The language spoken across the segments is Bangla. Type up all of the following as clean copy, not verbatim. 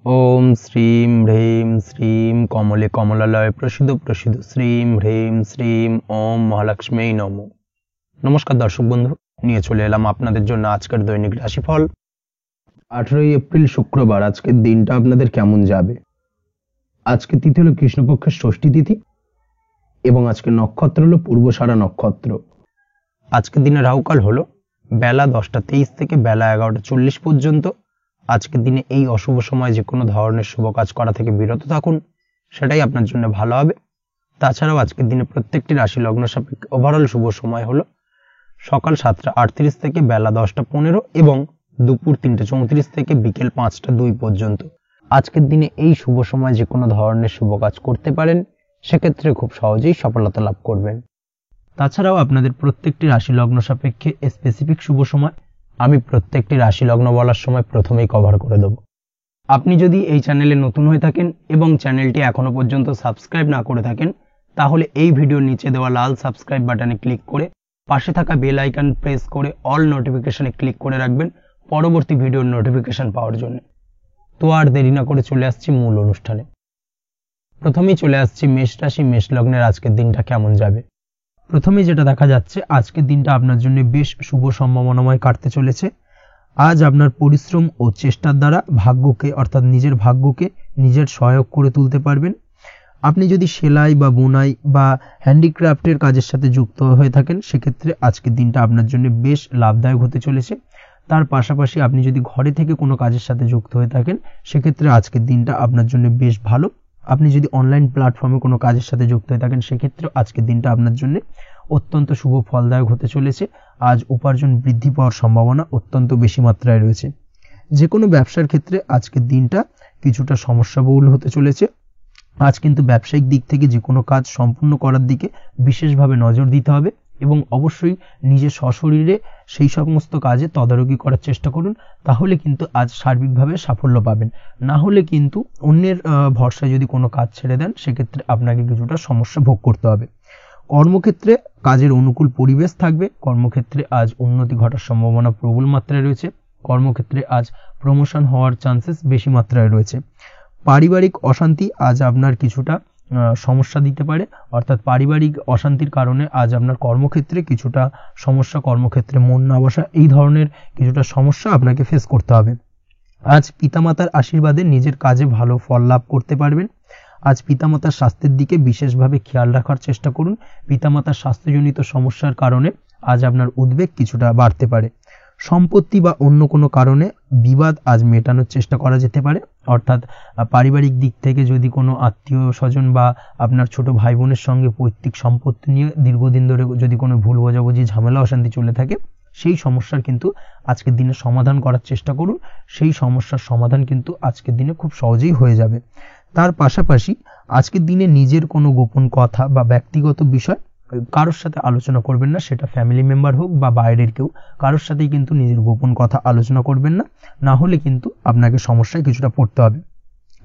ओम श्रीम ह्रीम श्रीम कमले कमलालय प्रसिद्ध प्रसिद्ध श्रीम ह्रीम श्रीम ओम महालक्ष्मी नमो। नमस्कार दर्शक बंधु, নিয়ে চলে এলাম আপনাদের জন্য আজকের দৈনিক রাশিফল। 18 এপ্রিল শুক্রবার আজকের দিনটা আপনাদের কেমন যাবে। আজকে তিথি হলো কৃষ্ণপক্ষের ষষ্ঠী তিথি এবং আজকে নক্ষত্র হলো পূর্বষাঢ়া নক্ষত্র। আজকের দিনে রাহুকাল হলো বেলা 10টা 23 থেকে বেলা 11টা 40 পর্যন্ত। আজকের দিনে এই অশুভ সময় যে কোনো ধরনের শুভ কাজ করা থেকে বিরত থাকুন, সেটাই আপনার জন্য ভালো হবে। তাছাড়াও আজকের দিনে প্রত্যেকটি রাশি লগ্ন সাপেক্ষে ওভারঅল শুভ সময় হলো সকাল 7টা 38 থেকে বেলা 10টা 15 এবং দুপুর 3টা 34 থেকে বিকেল 5টা 2 পর্যন্ত। আজকের দিনে এই শুভ সময় যে কোনো ধরনের শুভ কাজ করতে পারেন, সেক্ষেত্রে খুব সহজেই সফলতা লাভ করবেন। তাছাড়াও আপনাদের প্রত্যেকটি রাশি লগ্ন সাপেক্ষে স্পেসিফিক শুভ সময় আমি প্রত্যেকটি রাশি লগ্ন বলার সময় প্রথমেই কভার করে দেব। আপনি যদি এই চ্যানেলে নতুন হয়ে থাকেন এবং চ্যানেলটি এখনো পর্যন্ত সাবস্ক্রাইব না করে থাকেন, তাহলে এই ভিডিওর নিচে দেওয়া লাল সাবস্ক্রাইব বাটনে ক্লিক করে পাশে থাকা বেল আইকন প্রেস করে অল নোটিফিকেশনে ক্লিক করে রাখবেন পরবর্তী ভিডিওর নোটিফিকেশন পাওয়ার জন্য। তো আর দেরি না করে চলে আসছি মূল অনুষ্ঠানে। প্রথমেই চলে আসছি মেষ রাশি মেষ লগ্নের আজকের দিনটা কেমন যাবে। প্রথমে যেটা দেখা যাচ্ছে, আজকের দিনটা আপনার জন্য বেশ শুভ সম্ভাবনাময় কাটতে চলেছে। আজ আপনার পরিশ্রম ও চেষ্টার দ্বারা ভাগ্যকে অর্থাৎ নিজের ভাগ্যকে নিজের সহায়ক করে তুলতে পারবেন। আপনি যদি সেলাই বা বোনাই বা হ্যান্ডিক্রাফটের কাজের সাথে যুক্ত হয়ে থাকেন, সেক্ষেত্রে আজকের দিনটা আপনার জন্য বেশ লাভদায়ক হতে চলেছে। তার পাশাপাশি আপনি যদি ঘরে থেকে কোনো কাজের সাথে যুক্ত হয়ে থাকেন, সেক্ষেত্রে আজকের দিনটা আপনার জন্য বেশ ভালো। আপনি যদি অনলাইন প্ল্যাটফর্মে কোনো কাজের সাথে যুক্ত হয়ে থাকেন, সেক্ষেত্রে আজকের দিনটা আপনার জন্য অত্যন্ত শুভ ফলদায়ক হতে চলেছে। আজ উপার্জন বৃদ্ধি পাওয়ার সম্ভাবনা অত্যন্ত বেশি মাত্রায় রয়েছে। যে কোনো ব্যবসার ক্ষেত্রে আজকের দিনটা কিছুটা সমস্যাবহুল হতে চলেছে। আজ কিন্তু ব্যবসায়িক দিক থেকে যে কোনো কাজ সম্পূর্ণ করার দিকে বিশেষভাবে নজর দিতে হবে এবং অবশ্যই নিজের সশরীরে সেই সমস্ত কাজে তদারকি করার চেষ্টা করুন, তাহলে কিন্তু আজ সার্বিকভাবে সাফল্য পাবেন। না হলে কিন্তু অন্যের ভরসায় যদি কোনো কাজ ছেড়ে দেন, সেক্ষেত্রে আপনাকে কিছুটা সমস্যা ভোগ করতে হবে। কর্মক্ষেত্রে কাজের অনুকূল পরিবেশ থাকবে। কর্মক্ষেত্রে আজ উন্নতি ঘটার সম্ভাবনা প্রবল মাত্রায় রয়েছে। কর্মক্ষেত্রে আজ প্রমোশন হওয়ার চান্সেস বেশি মাত্রায় রয়েছে। পারিবারিক অশান্তি আজ আপনার কিছুটা সমস্যা দিতে পারে, অর্থাৎ পারিবারিক অশান্তির কারণে আজ আপনার কর্মক্ষেত্রে কিছুটা সমস্যা, কর্মক্ষেত্রে মন না বসা, এই ধরনের কিছুটা সমস্যা আপনাকে ফেস করতে হবে। আজ পিতামাতার আশীর্বাদে নিজের কাজে ভালো ফল লাভ করতে পারবেন। আজ পিতামাতার স্বাস্থ্যের দিকে বিশেষভাবে খেয়াল রাখার চেষ্টা করুন। পিতামাতার স্বাস্থ্যজনিত সমস্যার কারণে আজ আপনার উদ্বেগ কিছুটা বাড়তে পারে। সম্পত্তি বা অন্য কোনো কারণে বিবাদ আজ মেটানোর চেষ্টা করা যেতে পারে, অর্থাৎ পারিবারিক দিক থেকে যদি কোনো আত্মীয় স্বজন বা আপনার ছোট ভাই বোনের সঙ্গে পৈতৃক সম্পত্তি নিয়ে দীর্ঘদিন ধরে যদি কোনো ভুল বোঝাবুঝি ঝামেলা অশান্তি চলে থাকে, সেই সমস্যার কিন্তু আজকের দিনে সমাধান করার চেষ্টা করুন। সেই সমস্যার সমাধান কিন্তু আজকের দিনে খুব সহজেই হয়ে যাবে। তার পাশাপাশি আজকের দিনে নিজের কোনো গোপন কথা বা ব্যক্তিগত বিষয় কারোর সাথে আলোচনা করবেন না, সেটা ফ্যামিলি মেম্বার হোক বা বাইরের কেউ, কারোর সাথেই কিন্তু নিজের গোপন কথা আলোচনা করবেন না, না হলে কিন্তু আপনাকে সমস্যায় কিছুটা পড়তে হবে।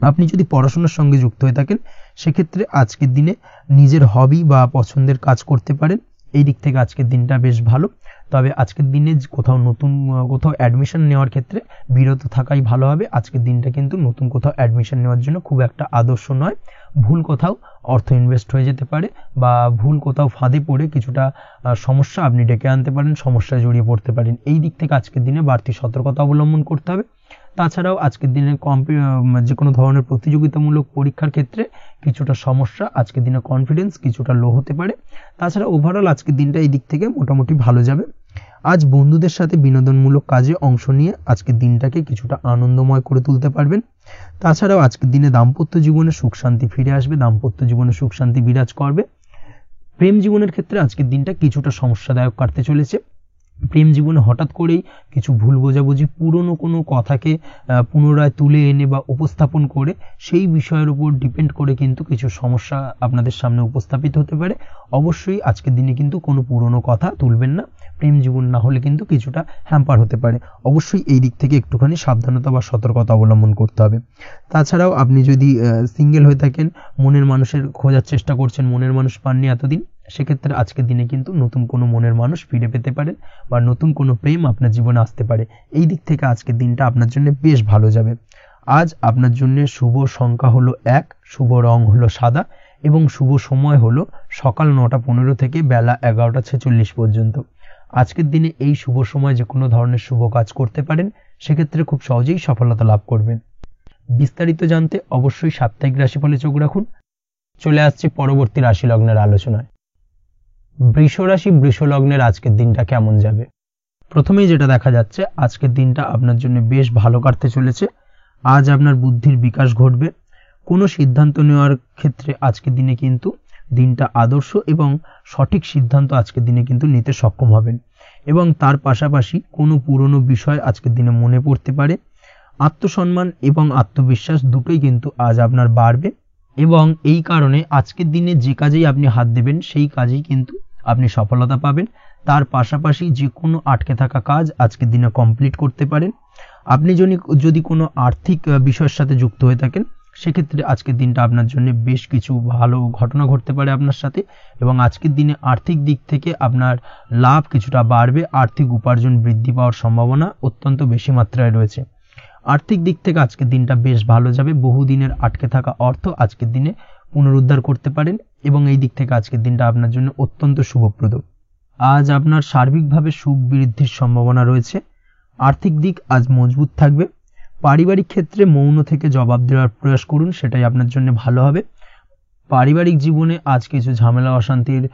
আপনি যদি পড়াশোনার সঙ্গে যুক্ত হয়ে থাকেন, সেক্ষেত্রে আজকের দিনে নিজের হবি বা পছন্দের কাজ করতে পারেন। এই দিক থেকে আজকের দিনটা বেশ ভালো। তবে আজকের দিনে কোথাও অ্যাডমিশন নেওয়ার ক্ষেত্রে বিরত থাকাই ভালো হবে। আজকের দিনটা কিন্তু নতুন কোথাও অ্যাডমিশন নেওয়ার জন্য খুব একটা আদর্শ নয়। ভুল কোথাও অর্থ ইনভেস্ট হয়ে যেতে পারে বা ভুল কোথাও ফাঁদে পড়ে কিছুটা সমস্যা আপনি ডেকে আনতে পারেন, সমস্যায় জড়িয়ে পড়তে পারেন। এই দিক থেকে আজকের দিনে বাড়তি সতর্কতা অবলম্বন করতে হবে। তাছাড়াও আজকের দিনে যে কোনো ধরনের প্রতিযোগিতামূলক পরীক্ষার ক্ষেত্রে কিছুটা সমস্যা, আজকের দিনে কনফিডেন্স কিছুটা লো হতে পারে। তাছাড়া ওভারঅল আজকের দিনটা এই দিক থেকে মোটামুটি ভালো যাবে। আজ বন্ধুদের সাথে বিনোদনমূলক কাজে অংশ নিয়ে আজকের দিনটাকে কিছুটা আনন্দময় করে তুলতে পারবেন। তাছাড়াও আজকের দিনে দাম্পত্য জীবনে সুখ শান্তি ফিরে আসবে, দাম্পত্য জীবনে সুখ শান্তি বিরাজ করবে। প্রেম জীবনের ক্ষেত্রে আজকের দিনটা কিছুটা সমস্যাদায়ক কাটতে চলেছে। প্রেম জীবনে হঠাৎ করেই কিছু ভুল বোঝাবুঝি, পুরনো কোনো কথাকে পুনরায় তুলে এনে বা উপস্থাপন করে সেই বিষয়ের উপর ডিপেন্ড করে কিন্তু কিছু সমস্যা আপনাদের সামনে উপস্থাপিত হতে পারে। অবশ্যই আজকের দিনে কিন্তু কোনো পুরনো কথা তুলবেন না, প্রেম জীবন না হলে কিন্তু কিছুটা হ্যাম্পার হতে পারে। অবশ্যই এই দিক থেকে একটুখানি সাবধানতা বা সতর্কতা অবলম্বন করতে হবে। তাছাড়াও আপনি যদি সিঙ্গেল হয়ে থাকেন, মনের মানুষের খোঁজার চেষ্টা করছেন, মনের মানুষ পাননি এতদিন, সেক্ষেত্রে আজকের দিনে কিন্তু নতুন কোনো মনের মানুষ ফিরে পেতে পারেন বা নতুন কোনো প্রেম আপনার জীবনে আসতে পারে। এই দিক থেকে আজকের দিনটা আপনার জন্য বেশ ভালো যাবে। আজ আপনার জন্য শুভ সংখ্যা হলো 1, শুভ রং হলো সাদা এবং শুভ সময় হলো সকাল 9:15 থেকে বেলা 11:46 পর্যন্ত। আজকের দিনে এই শুভ সময় যে কোনো ধরনের শুভ কাজ করতে পারেন, সেক্ষেত্রে খুব সহজেই সফলতা লাভ করবেন। বিস্তারিত জানতে অবশ্যই সাপ্তাহিক রাশিফলে চোখ রাখুন। চলে আসছে পরবর্তী রাশি লগ্নের আলোচনায়। বৃষ রাশি বৃষ লগ্নের আজকের দিনটা কেমন যাবে? প্রথমেই যেটা দেখা যাচ্ছে, আজকের দিনটা আপনার জন্য বেশ ভালো কাটতে চলেছে। আজ আপনার বুদ্ধির বিকাশ ঘটবে। কোনো সিদ্ধান্ত নেওয়ার ক্ষেত্রে আজকের দিনে কিন্তু দিনটা আদর্শ এবং সঠিক সিদ্ধান্ত আজকের দিনে কিন্তু নিতে সক্ষম হবেন এবং তার পাশাপাশি কোনো পুরনো বিষয় আজকের দিনে মনে পড়তে পারে। আত্মসম্মান এবং আত্মবিশ্বাস দুটোই কিন্তু আজ আপনার বাড়বে এবং এই কারণে আজকের দিনে যে কাজেই আপনি হাত দেবেন সেই কাজেই কিন্তু আপনি সফলতা পাবেন। তার পাশাপাশি যে কোনো আটকে থাকা কাজ আজকের দিনে কমপ্লিট করতে পারেন। আপনি যদি কোনো আর্থিক বিষয়ের সাথে যুক্ত হয়ে থাকেন, সেক্ষেত্রে আজকের দিনটা আপনার জন্য বেশ কিছু ভালো ঘটনা ঘটতে পারে আপনার সাথে এবং আজকের দিনে আর্থিক দিক থেকে আপনার লাভ কিছুটা বাড়বে। আর্থিক উপার্জন বৃদ্ধি পাওয়ার সম্ভাবনা অত্যন্ত বেশি মাত্রায় রয়েছে। আর্থিক দিক থেকে আজকের দিনটা বেশ ভালো যাবে। বহুদিনের আটকে থাকা অর্থ আজকের দিনে পুনরুদ্ধার করতে পারেন এবং এই দিক থেকে আজকের দিনটা আপনার জন্য অত্যন্ত শুভপ্রদ। আজ আপনার সার্বিকভাবে সুখ বৃদ্ধির সম্ভাবনা রয়েছে। আর্থিক দিক আজ মজবুত থাকবে। পারিবারিক ক্ষেত্রে মৌন থেকে জবাব দেওয়ার প্রয়াস করুন, সেটাই আপনার জন্য ভালো হবে। পারিবারিক জীবনে আজ কিছু ঝামেলা অশান্তির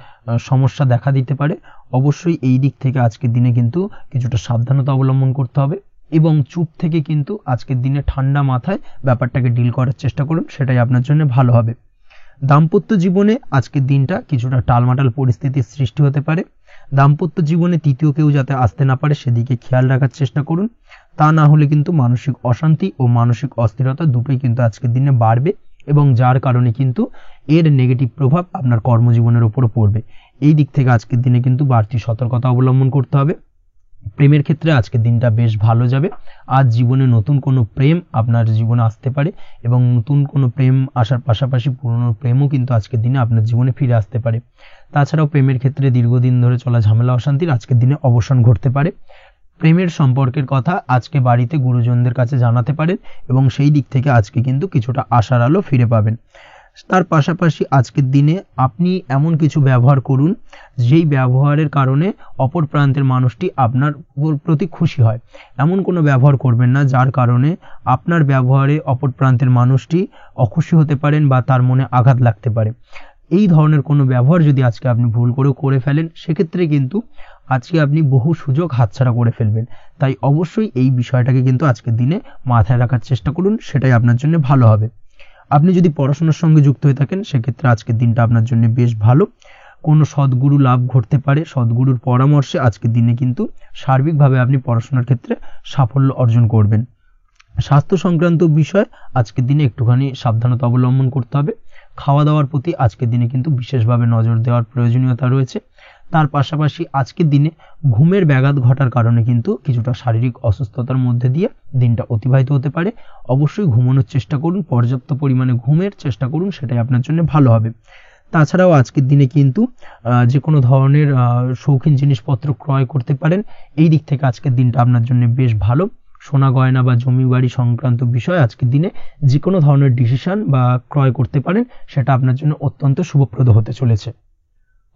সমস্যা দেখা দিতে পারে। অবশ্যই এই দিক থেকে আজকের দিনে কিন্তু কিছুটা সাবধানতা অবলম্বন করতে হবে এবং চুপ থেকে কিন্তু আজকের দিনে ঠান্ডা মাথায় ব্যাপারটাকে ডিল করার চেষ্টা করুন, সেটাই আপনার জন্য ভালো হবে। দাম্পত্য জীবনে আজকের দিনটা কিছুটা টালমাটাল পরিস্থিতির সৃষ্টি হতে পারে। দাম্পত্য জীবনে তৃতীয় কেউ যাতে আসতে না পারে সেদিকে খেয়াল রাখার চেষ্টা করুন। তা না হলে কিন্তু মানসিক অশান্তি ও মানসিক অস্থিরতা দুটোই কিন্তু আজকের দিনে বাড়বে এবং যার কারণে কিন্তু এর নেগেটিভ প্রভাব আপনার কর্মজীবনের উপরও পড়বে। এই দিক থেকে আজকের দিনে কিন্তু বাড়তি সতর্কতা অবলম্বন করতে হবে। প্রেমের ক্ষেত্রে আজকের দিনটা বেশ ভালো যাবে। আজ জীবনে নতুন কোনো প্রেম আপনার জীবনে আসতে পারে এবং নতুন কোনো প্রেম আসার পাশাপাশি পুরনো প্রেমও কিন্তু আজকের দিনে আপনার জীবনে ফিরে আসতে পারে। তাছাড়াও প্রেমের ক্ষেত্রে দীর্ঘদিন ধরে চলা ঝামেলা অশান্তির আজকের দিনে অবসান ঘটতে পারে। প্রেমের সম্পর্কের কথা আজকে বাড়িতে গুরুজনদের কাছে জানাতে পারেন এবং সেই দিক থেকে আজকে কিন্তু কিছুটা আশার আলো ফিরে পাবেন। তার পাশাপাশি আজকের দিনে আপনি এমন কিছু ব্যবহার করুন যেই ব্যবহারের কারণে অপর প্রান্তের মানুষটি আপনার প্রতি খুশি হয়। এমন কোনো ব্যবহার করবেন না যার কারণে আপনার ব্যবহারে অপর প্রান্তের মানুষটি অখুশি হতে পারেন বা তার মনে আঘাত লাগতে পারে। এই ধরনের কোনো ব্যবহার যদি আজকে আপনি ভুল করে ফেলেন, সেক্ষেত্রে কিন্তু আজকে আপনি বহু সুযোগ হাতছাড়া করে ফেলবেন। তাই অবশ্যই এই বিষয়টাকে কিন্তু আজকের দিনে মাথায় রাখার চেষ্টা করুন, সেটাই আপনার জন্য ভালো হবে। আপনি যদি পড়াশোনার সঙ্গে যুক্ত হয়ে থাকেন, সেক্ষেত্রে আজকের দিনটা আপনার জন্য বেশ ভালো। কোনো সদ্গুরু লাভ ঘটতে পারে। সদ্গুরুর পরামর্শে আজকের দিনে কিন্তু সার্বিকভাবে আপনি পড়াশোনার ক্ষেত্রে সাফল্য অর্জন করবেন। স্বাস্থ্য সংক্রান্ত বিষয় আজকের দিনে একটুখানি সাবধানতা অবলম্বন করতে হবে। খাওয়া দাওয়ার প্রতি আজকের দিনে কিন্তু বিশেষভাবে নজর দেওয়ার প্রয়োজনীয়তা রয়েছে। তার পাশাপাশি আজকের দিনে ঘুমের ব্যাঘাত ঘটার কারণে কিন্তু কিছুটা শারীরিক অসুস্থতার মধ্যে দিয়ে দিনটা অতিবাহিত হতে পারে। অবশ্যই ঘুমানোর চেষ্টা করুন, পর্যাপ্ত পরিমাণে ঘুমের চেষ্টা করুন, সেটাই আপনার জন্য ভালো হবে। তাছাড়াও আজকের দিনে কিন্তু যে কোনো ধরনের শৌখিন জিনিসপত্র ক্রয় করতে পারেন। এই দিক থেকে আজকের দিনটা আপনার জন্য বেশ ভালো। সোনা গয়না বা জমি বাড়ি সংক্রান্ত বিষয় আজকের দিনে যে কোনো ধরনের ডিসিশন বা ক্রয় করতে পারেন, সেটা আপনার জন্য অত্যন্ত শুভপ্রদ হতে চলেছে।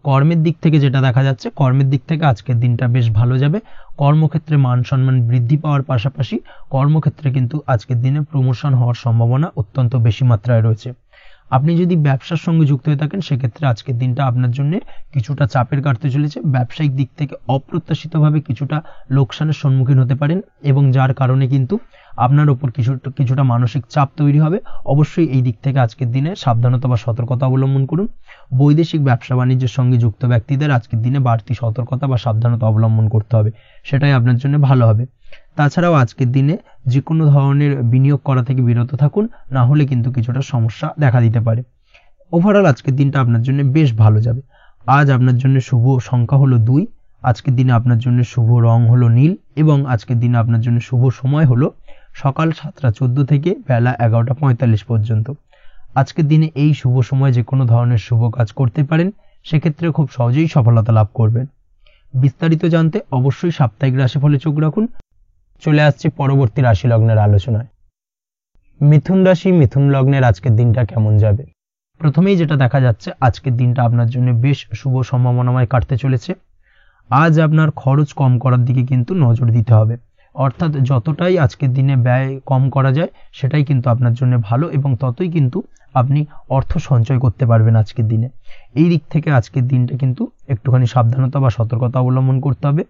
কর্মের দিক থেকে যেটা দেখা যাচ্ছে, কর্মের দিক থেকে আজকের দিনটা বেশ ভালো যাবে। কর্মক্ষেত্রে মান সম্মান বৃদ্ধি পাওয়ার পাশাপাশি কর্মক্ষেত্রে কিন্তু আজকের দিনে প্রমোশন হওয়ার সম্ভাবনা অত্যন্ত বেশি মাত্রায় রয়েছে। আপনি যদি ব্যবসার সঙ্গে যুক্ত হয়ে থাকেন, সেক্ষেত্রে আজকের দিনটা আপনার জন্য কিছুটা চাপের কাটতে চলেছে। ব্যবসায়িক দিক থেকে অপ্রত্যাশিতভাবে কিছুটা লোকসানের সম্মুখীন হতে পারেন এবং যার কারণে কিন্তু আপনার উপর কিছুটা মানসিক চাপ তৈরি হবে। অবশ্যই এই দিক থেকে আজকের দিনে সাবধানতা বা সতর্কতা অবলম্বন করুন। বৈদেশিক ব্যবসা বাণিজ্যের সঙ্গে যুক্ত ব্যক্তিদের আজকের দিনে বাড়তি সতর্কতা বা সাবধানতা অবলম্বন করতে হবে, সেটাই আপনার জন্য ভালো হবে। তাছাড়াও আজকের দিনে যে কোনো ধরনের বিনিয়োগ করা থেকে বিরত থাকুন, না হলে কিন্তু কিছুটা সমস্যা দেখা দিতে পারে। ওভারঅল আজকের দিনটা আপনার জন্য বেশ ভালো যাবে। আজ আপনার জন্য শুভ সংখ্যা হলো 2। আজকের দিনে আপনার জন্য শুভ রং হলো নীল এবং আজকের দিনে আপনার জন্য শুভ সময় হলো সকাল 7:14 থেকে বেলা 11:45 পর্যন্ত। আজকের দিনে এই শুভ সময় যে কোনো ধরনের শুভ কাজ করতে পারেন, সেক্ষেত্রে খুব সহজেই সফলতা লাভ করবেন। বিস্তারিত জানতে অবশ্যই সাপ্তাহিক রাশিফলে চোখ রাখুন। চলে আসছে পরবর্তী রাশি লগ্নের আলোচনায়। মিথুন রাশি মিথুন লগ্নের আজকের দিনটা কেমন যাবে? প্রথমেই যেটা দেখা যাচ্ছে, আজকের দিনটা আপনার জন্য বেশ শুভ সম্ভাবনাময় কাটতে চলেছে। আজ আপনার খরচ কম করার দিকে কিন্তু নজর দিতে হবে, অর্থাৎ যতটাই আজকের দিনে ব্যয় কম করা যায় সেটাই কিন্তু আপনার জন্য ভালো, এবং ততই কিন্তু আপনি অর্থ সঞ্চয় করতে পারবেন আজকের দিনে। এই দিক থেকে আজকের দিনটা কিন্তু একটুখানি সাবধানতা বা সতর্কতা অবলম্বন করতে হবে।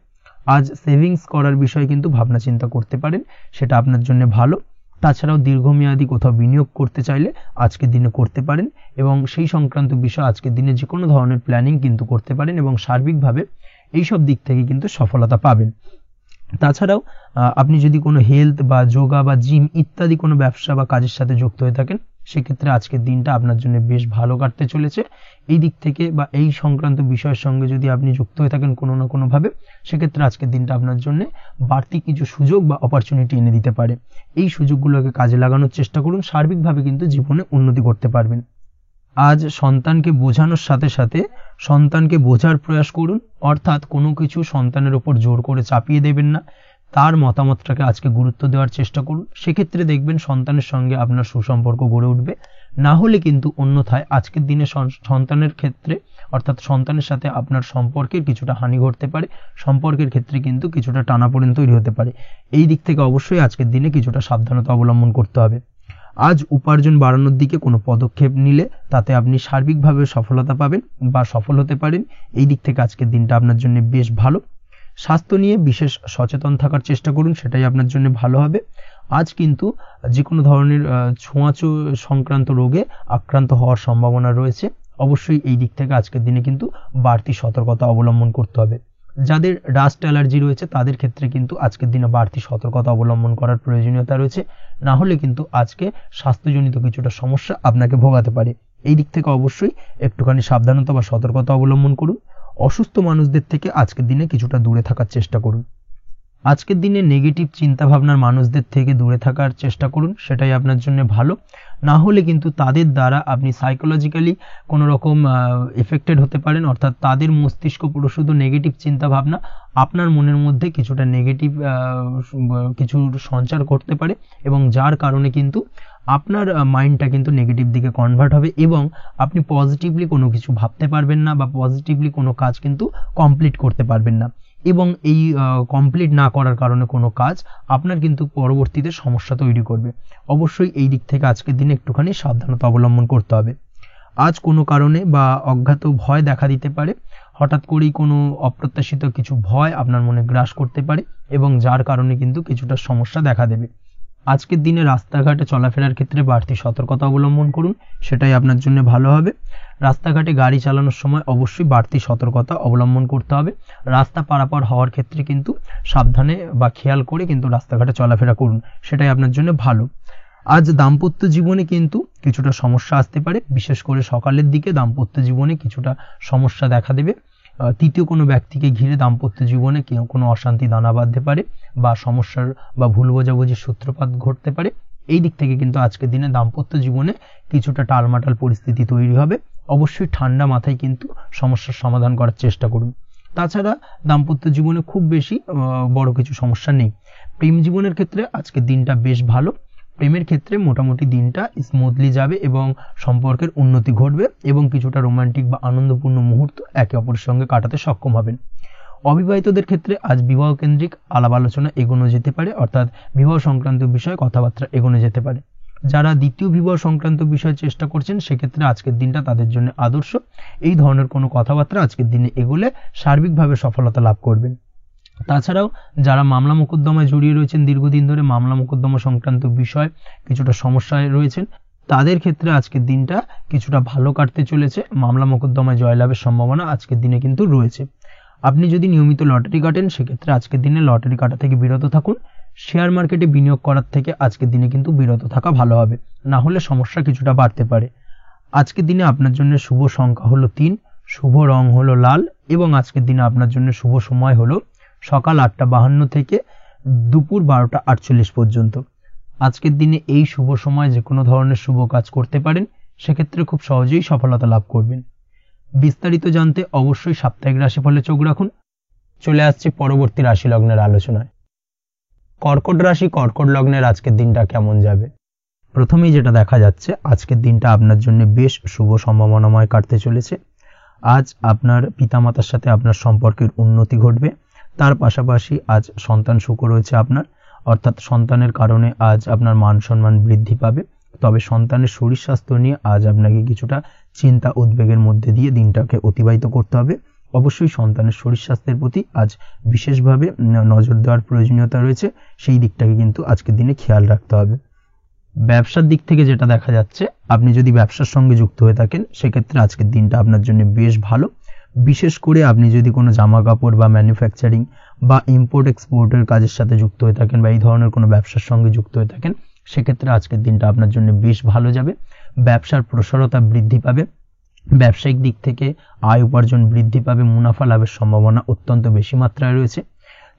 আজ সেভিংস করার বিষয়ে কিন্তু ভাবনা চিন্তা করতে পারেন, সেটা আপনার জন্য ভালো। তাছাড়াও দীর্ঘমেয়াদী কোথাও বিনিয়োগ করতে চাইলে আজকের দিনে করতে পারেন, এবং সেই সংক্রান্ত বিষয় আজকের দিনে যে কোনো ধরনের প্ল্যানিং কিন্তু করতে পারেন, এবং সার্বিকভাবে এইসব দিক থেকে কিন্তু সফলতা পাবেন। তাছাড়াও আপনি যদি কোনো হেলথ বা যোগা বা জিম ইত্যাদি কোনো ব্যবসা বা কাজের সাথে যুক্ত হয়ে থাকেন, সেক্ষেত্রে আজকের দিনটা আপনার জন্য বেশ ভালো কাটতে চলেছে। এই দিক থেকে বা এই সংক্রান্ত বিষয়ের সঙ্গে যদি আপনি যুক্ত হয়ে থাকেন কোনো না কোনোভাবে, সেক্ষেত্রে আজকের দিনটা আপনার জন্য বাড়তি কিছু সুযোগ বা অপরচুনিটি এনে দিতে পারে। এই সুযোগগুলোকে কাজে লাগানোর চেষ্টা করুন, সার্বিকভাবে কিন্তু জীবনে উন্নতি করতে পারবেন। আজ সন্তানকে বোঝানোর সাথে সাথে সন্তানকে বোঝার প্রয়াস করুন, অর্থাৎ কোনো কিছু সন্তানের ওপর জোর করে চাপিয়ে দেবেন না, তার মতামতটাকে আজকে গুরুত্ব দেওয়ার চেষ্টা করুন। সেক্ষেত্রে দেখবেন সন্তানের সঙ্গে আপনার সুসম্পর্ক গড়ে উঠবে। না হলে কিন্তু অন্যথায় আজকের দিনে সন্তানের ক্ষেত্রে, অর্থাৎ সন্তানের সাথে আপনার সম্পর্কের কিছুটা হানি ঘটতে পারে, সম্পর্কের ক্ষেত্রে কিন্তু কিছুটা টানাপোড়েন তৈরি হতে পারে। এই দিক থেকে অবশ্যই আজকের দিনে কিছুটা সাবধানতা অবলম্বন করতে হবে। আজ উপার্জন বাড়ানোর দিকে কোনো পদক্ষেপ নিলে তাতে আপনি সার্বিকভাবে সফলতা পাবেন বা সফল হতে পারেন। এই দিক থেকে আজকের দিনটা আপনার জন্য বেশ ভালো। স্বাস্থ্য নিয়ে বিশেষ সচেতন থাকার চেষ্টা করুন, সেটাই আপনার জন্য ভালো হবে। আজ কিন্তু যে কোনো ধরনের ছোঁয়াচে সংক্রান্ত রোগে আক্রান্ত হওয়ার সম্ভাবনা রয়েছে। অবশ্যই এই দিক থেকে আজকের দিনে কিন্তু বাড়তি সতর্কতা অবলম্বন করতে হবে। যাদের ডাস্ট অ্যালার্জি রয়েছে তাদের ক্ষেত্রে কিন্তু আজকের দিনে বাড়তি সতর্কতা অবলম্বন করার প্রয়োজনীয়তা রয়েছে, না হলে কিন্তু আজকে স্বাস্থ্যজনিত কিছুটা সমস্যা আপনাকে ভোগাতে পারে। এই দিক থেকে অবশ্যই একটুখানি সাবধানতা বা সতর্কতা অবলম্বন করুন। অসুস্থ মানুষদের থেকে আজকের দিনে কিছুটা দূরে থাকার চেষ্টা করুন। আজকের দিনে নেগেটিভ চিন্তাভাবনার মানুষদের থেকে দূরে থাকার চেষ্টা করুন, সেটাই আপনার জন্য ভালো। না হলে কিন্তু তাদের দ্বারা আপনি সাইকোলজিক্যালি কোনো রকম এফেক্টেড হতে পারেন, অর্থাৎ তাদের মস্তিষ্ক পুরো শুধু নেগেটিভ চিন্তাভাবনা আপনার মনের মধ্যে কিছুটা নেগেটিভ কিছু সঞ্চার করতে পারে, এবং যার কারণে কিন্তু আপনার মাইন্ডটা কিন্তু নেগেটিভ দিকে কনভার্ট হবে, এবং আপনি পজিটিভলি কোনো কিছু ভাবতে পারবেন না বা পজিটিভলি কোনো কাজ কিন্তু কমপ্লিট করতে পারবেন না, এবং এই কমপ্লিট না করার কারণে কোনো কাজ আপনার কিন্তু পরবর্তীতে সমস্যা তৈরি করবে। অবশ্যই এই দিক থেকে আজকের দিনে একটুখানি সাবধানতা অবলম্বন করতে হবে। আজ কোনো কারণে বা অজ্ঞাত ভয় দেখা দিতে পারে, হঠাৎ করেই কোনো অপ্রত্যাশিত কিছু ভয় আপনার মনে গ্রাস করতে পারে, এবং যার কারণে কিন্তু কিছুটা সমস্যা দেখা দেবে। আজকের দিনে রাস্তাঘাটে চলাফেরার ক্ষেত্রে বাড়তি সতর্কতা অবলম্বন করুন, সেটাই আপনার জন্য ভালো হবে। রাস্তাঘাটে গাড়ি চালানোর সময় অবশ্যই বাড়তি সতর্কতা অবলম্বন করতে হবে। রাস্তা পারাপার হওয়ার ক্ষেত্রে কিন্তু সাবধানে বা খেয়াল করে কিন্তু রাস্তাঘাটে চলাফেরা করুন, সেটাই আপনার জন্য ভালো। আজ দাম্পত্য জীবনে কিন্তু কিছুটা সমস্যা আসতে পারে, বিশেষ করে সকালের দিকে দাম্পত্য জীবনে কিছুটা সমস্যা দেখা দেবে। তৃতীয় কোনো ব্যক্তিকে ঘিরে দাম্পত্য জীবনে কোনো অশান্তি দানা বাঁধতে পারে, বা সমস্যার বা ভুল বোঝাবুঝির সূত্রপাত ঘটতে পারে। এই দিক থেকে কিন্তু আজকের দিনে দাম্পত্য জীবনে কিছুটা টালমাটাল পরিস্থিতি তৈরি হবে। অবশ্যই ঠান্ডা মাথায় কিন্তু সমস্যার সমাধান করার চেষ্টা করুন। তাছাড়া দাম্পত্য জীবনে খুব বেশি বড় কিছু সমস্যা নেই। প্রেম জীবনের ক্ষেত্রে আজকের দিনটা বেশ ভালো। প্রেমের ক্ষেত্রে মোটামুটি দিনটা স্মুথলি যাবে, এবং সম্পর্কের উন্নতি ঘটবে, এবং কিছুটা রোমান্টিক বা আনন্দপূর্ণ মুহূর্ত একে অপরের সঙ্গে কাটাতে সক্ষম হবেন। অবিবাহিতদের ক্ষেত্রে আজ বিবাহ কেন্দ্রিক আলাপ আলোচনা এগোনো যেতে পারে, অর্থাৎ বিবাহ সংক্রান্ত বিষয়ে কথাবার্তা এগোনো যেতে পারে। যারা দ্বিতীয় বিবাহ সংক্রান্ত বিষয়ে চেষ্টা করছেন, সেক্ষেত্রে আজকের দিনটা তাদের জন্য আদর্শ। এই ধরনের কোনো কথাবার্তা আজকের দিনে এগোলে সার্বিকভাবে সফলতা লাভ করবেন। তাছাড়াও যারা মামলা মোকদ্দমায় জড়িয়ে রয়েছেন, দীর্ঘদিন ধরে মামলা মোকদ্দমা সংক্রান্ত বিষয় কিছুটা সমস্যায় রয়েছেন, তাদের ক্ষেত্রে আজকের দিনটা কিছুটা ভালো কাটতে চলেছে। মামলা মোকদ্দমায় জয়লাভের সম্ভাবনা আজকের দিনে কিন্তু রয়েছে। আপনি যদি নিয়মিত লটারি কাটেন, সেক্ষেত্রে আজকের দিনে লটারি কাটা থেকে বিরত থাকুন। শেয়ার মার্কেটে বিনিয়োগ করার থেকে আজকের দিনে কিন্তু বিরত থাকা ভালো হবে, না হলে সমস্যা কিছুটা বাড়তে পারে। আজকের দিনে আপনার জন্য শুভ সংখ্যা হলো 3, শুভ রং হলো লাল, এবং আজকের দিনে আপনার জন্য শুভ সময় হলো সকাল 8:52 থেকে দুপুর 12:48 পর্যন্ত। আজকের দিনে এই শুভ সময় যে কোনো ধরনের শুভ কাজ করতে পারেন, সেক্ষেত্রে খুব সহজেই সফলতা লাভ করবেন। বিস্তারিত জানতে অবশ্যই সাপ্তাহিক রাশিফলে চোখ রাখুন। চলে আসছে পরবর্তী রাশি লগ্নের আলোচনায়। কর্কট রাশি কর্কট লগ্নের আজকের দিনটা কেমন যাবে? প্রথমেই যেটা দেখা যাচ্ছে, আজকের দিনটা আপনার জন্য বেশ শুভ সম্ভাবনাময় কাটতে চলেছে। আজ আপনার পিতামাতার সাথে আপনার সম্পর্কের উন্নতি ঘটবে। তার পাশাপাশি আজ সন্তান সুখ রয়েছে আপনার, অর্থাৎ সন্তানের কারণে আজ আপনার মান সম্মান বৃদ্ধি পাবে। তবে সন্তানের শরীর স্বাস্থ্য নিয়ে আজ আপনাকে কিছুটা চিন্তা উদ্বেগের মধ্যে দিয়ে দিনটাকে অতিবাহিত করতে হবে। অবশ্যই সন্তানের শরীর স্বাস্থ্যের প্রতি আজ বিশেষভাবে নজর দেওয়ার প্রয়োজনীয়তা রয়েছে, সেই দিকটাকে কিন্তু আজকের দিনে খেয়াল রাখতে হবে। ব্যবসার দিক থেকে যেটা দেখা যাচ্ছে, আপনি যদি ব্যবসার সঙ্গে যুক্ত হয়ে থাকেন সেক্ষেত্রে আজকের দিনটা আপনার জন্য বেশ ভালো। বিশেষ করে আপনি যদি কোনো জামা কাপড় বা ম্যানুফ্যাকচারিং বা ইম্পোর্ট এক্সপোর্টের কাজের সাথে যুক্ত হয়ে থাকেন বা এই ধরনের কোনো ব্যবসার সঙ্গে যুক্ত হয়ে থাকেন সেক্ষেত্রে আজকের দিনটা আপনার জন্য বেশ ভালো যাবে। ব্যবসার প্রসারতা বৃদ্ধি পাবে, ব্যবসায়িক দিক থেকে আয় উপার্জন বৃদ্ধি পাবে, মুনাফা লাভের সম্ভাবনা অত্যন্ত বেশি মাত্রায় রয়েছে।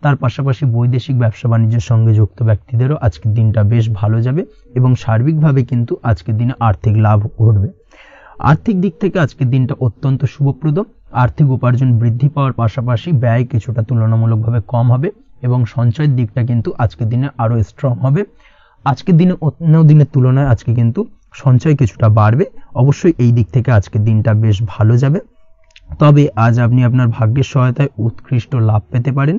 তার পাশাপাশি বৈদেশিক ব্যবসা বাণিজ্যের সঙ্গে যুক্ত ব্যক্তিদেরও আজকের দিনটা বেশ ভালো যাবে এবং সার্বিকভাবে কিন্তু আজকের দিনে আর্থিক লাভ ঘটবে। আর্থিক দিক থেকে আজকের দিনটা অত্যন্ত শুভপ্রদ। আর্থিক উপার্জন বৃদ্ধি পাওয়ার পাশাপাশি ব্যয় কিছুটা তুলনামূলকভাবে কম হবে এবং সঞ্চয়ের দিকটা কিন্তু আজকের দিনে আরো স্ট্রং হবে। আজকের দিনে অন্য দিনের তুলনায় আজকে কিন্তু সঞ্চয় কিছুটা বাড়বে। অবশ্যই এই দিক থেকে আজকের দিনটা বেশ ভালো যাবে। তবে আজ আপনি আপনার ভাগ্যের সহায়তায় উৎকৃষ্ট লাভ পেতে পারেন।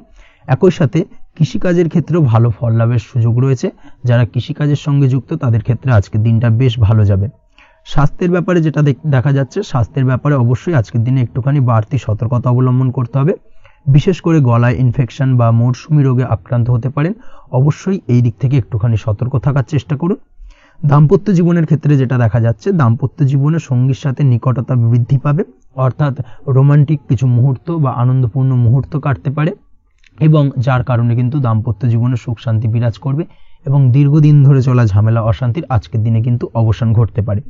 একই সাথে কৃষিকাজের ক্ষেত্রেও ভালো ফল লাভের সুযোগ রয়েছে। যারা কৃষিকাজের সঙ্গে যুক্ত তাদের ক্ষেত্রে আজকের দিনটা বেশ ভালো যাবে। স্বাস্থ্যের ব্যাপারে যেটা দেখা যাচ্ছে, স্বাস্থ্যের ব্যাপারে অবশ্যই আজকের দিনে একটুখানি বাড়তি সতর্কতা অবলম্বন করতে হবে। বিশেষ করে গলায় ইনফেকশন বা মৌসুমী রোগে আক্রান্ত হতে পারেন, অবশ্যই এই দিক থেকে একটুখানি সতর্ক থাকার চেষ্টা করুন। দাম্পত্য জীবনের ক্ষেত্রে যেটা দেখা যাচ্ছে, দাম্পত্য জীবনে সঙ্গীর সাথে নিকটতা বৃদ্ধি পাবে, অর্থাৎ রোমান্টিক কিছু মুহূর্ত বা আনন্দপূর্ণ মুহূর্ত কাটতে পারে এবং যার কারণে কিন্তু দাম্পত্য জীবনে সুখ শান্তি বিরাজ করবে এবং দীর্ঘদিন ধরে চলা ঝামেলা অশান্তির আজকের দিনে কিন্তু অবসান ঘটতে পারে।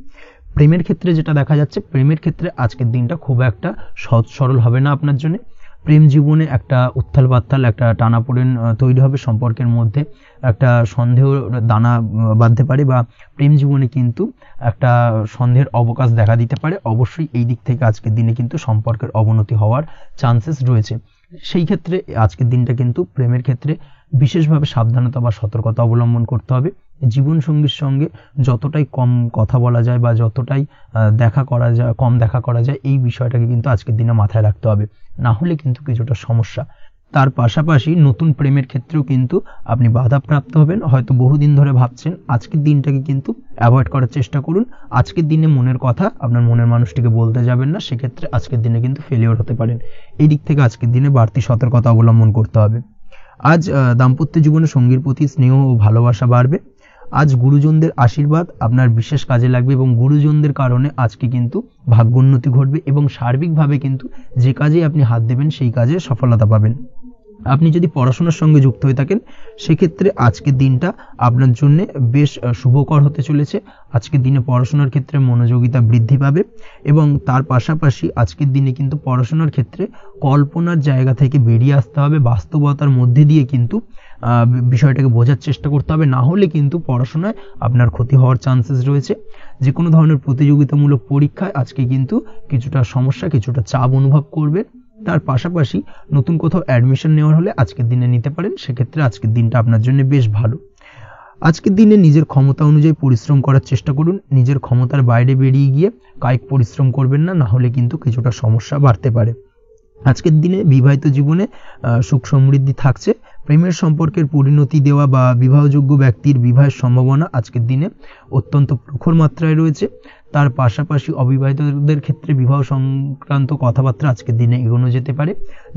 প্রেমের ক্ষেত্রে যেটা দেখা যাচ্ছে, প্রেমের ক্ষেত্রে আজকের দিনটা খুব একটা সহজ সরল হবে না আপনার জন্য। প্রেম জীবনে একটা উত্থাল পাত্তাল একটা টানাপোড়েন তৈরি হবে, সম্পর্কের মধ্যে একটা সন্দেহ দানা বাঁধতে পারে বা প্রেম জীবনে কিন্তু একটা সন্দেহের অবকাশ দেখা দিতে পারে। অবশ্যই এই দিক থেকে আজকের দিনে কিন্তু সম্পর্কের অবনতি হওয়ার চান্সেস রয়েছে। সেই ক্ষেত্রে আজকের দিনটা কিন্তু প্রেমের ক্ষেত্রে বিশেষভাবে সাবধানতা বা সতর্কতা অবলম্বন করতে হবে। জীবন সঙ্গীর সঙ্গে যতটাই কম কথা বলা যায় বা যতটাই কম দেখা করা যায় এই বিষয়টাকে কিন্তু আজকের দিনে মাথায় রাখতে হবে, না হলে কিন্তু কিছুটা সমস্যা। তার পাশাপাশি নতুন প্রেমের ক্ষেত্রেও কিন্তু আপনি বাধাপ্রাপ্ত হবেন। হয়তো বহুদিন ধরে ভাবছেন, আজকের দিনটাকে কিন্তু অ্যাভয়েড করার চেষ্টা করুন। আজকের দিনে মনের কথা আপনার মনের মানুষটিকে বলতে যাবেন না, সেক্ষেত্রে আজকের দিনে কিন্তু ফেলিওর হতে পারেন। এই দিক থেকে আজকের দিনে বাড়তি সতর্কতা অবলম্বন করতে হবে। আজ দাম্পত্য জীবনে সঙ্গীর প্রতি স্নেহ ও ভালোবাসা বাড়বে। আজ গুরুজনদের আশীর্বাদ আপনার বিশেষ কাজে লাগবে এবং গুরুজনদের কারণে আজকে কিন্তু ভাগ্যোন্নতি ঘটবে এবং সার্বিকভাবে কিন্তু যে কাজে আপনি হাত দেবেন সেই কাজে সফলতা পাবেন। আপনি যদি পড়াশোনার সঙ্গে যুক্ত হয়ে থাকেন সেক্ষেত্রে আজকের দিনটা আপনার জন্য বেশ শুভকর হতে চলেছে। আজকের দিনে পড়াশোনার ক্ষেত্রে মনোযোগিতা বৃদ্ধি পাবে এবং তার পাশাপাশি আজকের দিনে কিন্তু পড়াশোনার ক্ষেত্রে কল্পনার জায়গা থেকে বেরিয়ে আসতে হবে, বাস্তবতার মধ্যে দিয়ে কিন্তু বিষয়টাকে বোঝার চেষ্টা করতে হবে, না হলে কিন্তু পড়াশোনায় আপনার ক্ষতি হওয়ার চান্সেস রয়েছে। যে কোনো ধরনের প্রতিযোগিতামূলক পরীক্ষায় আজকে কিন্তু কিছুটা সমস্যা, কিছুটা চাপ অনুভব করবে। তার পাশাপাশি নতুন কোথাও অ্যাডমিশন নেওয়ার হলে আজকের দিনে নিতে পারেন, সেক্ষেত্রে আজকের দিনটা আপনার জন্য বেশ ভালো। আজকের দিনে নিজের ক্ষমতা অনুযায়ী পরিশ্রম করার চেষ্টা করুন। নিজের ক্ষমতার বাইরে বেরিয়ে গিয়ে কায়িক পরিশ্রম করবেন না, না হলে কিন্তু কিছুটা সমস্যা বাড়তে পারে। আজকের দিনে বিবাহিত জীবনে সুখ সমৃদ্ধি থাকছে। প্রেমের সম্পর্কের পরিণতি দেওয়া বা বিবাহযোগ্য ব্যক্তির বিবাহের সম্ভাবনা আজকের দিনে অত্যন্ত প্রখর মাত্রায় রয়েছে। তার পাশাপাশি অবিবাহিতদের ক্ষেত্রে বিবাহ সংক্রান্ত কথাবার্তা আজকের দিনে এগোনো যেতে পারে।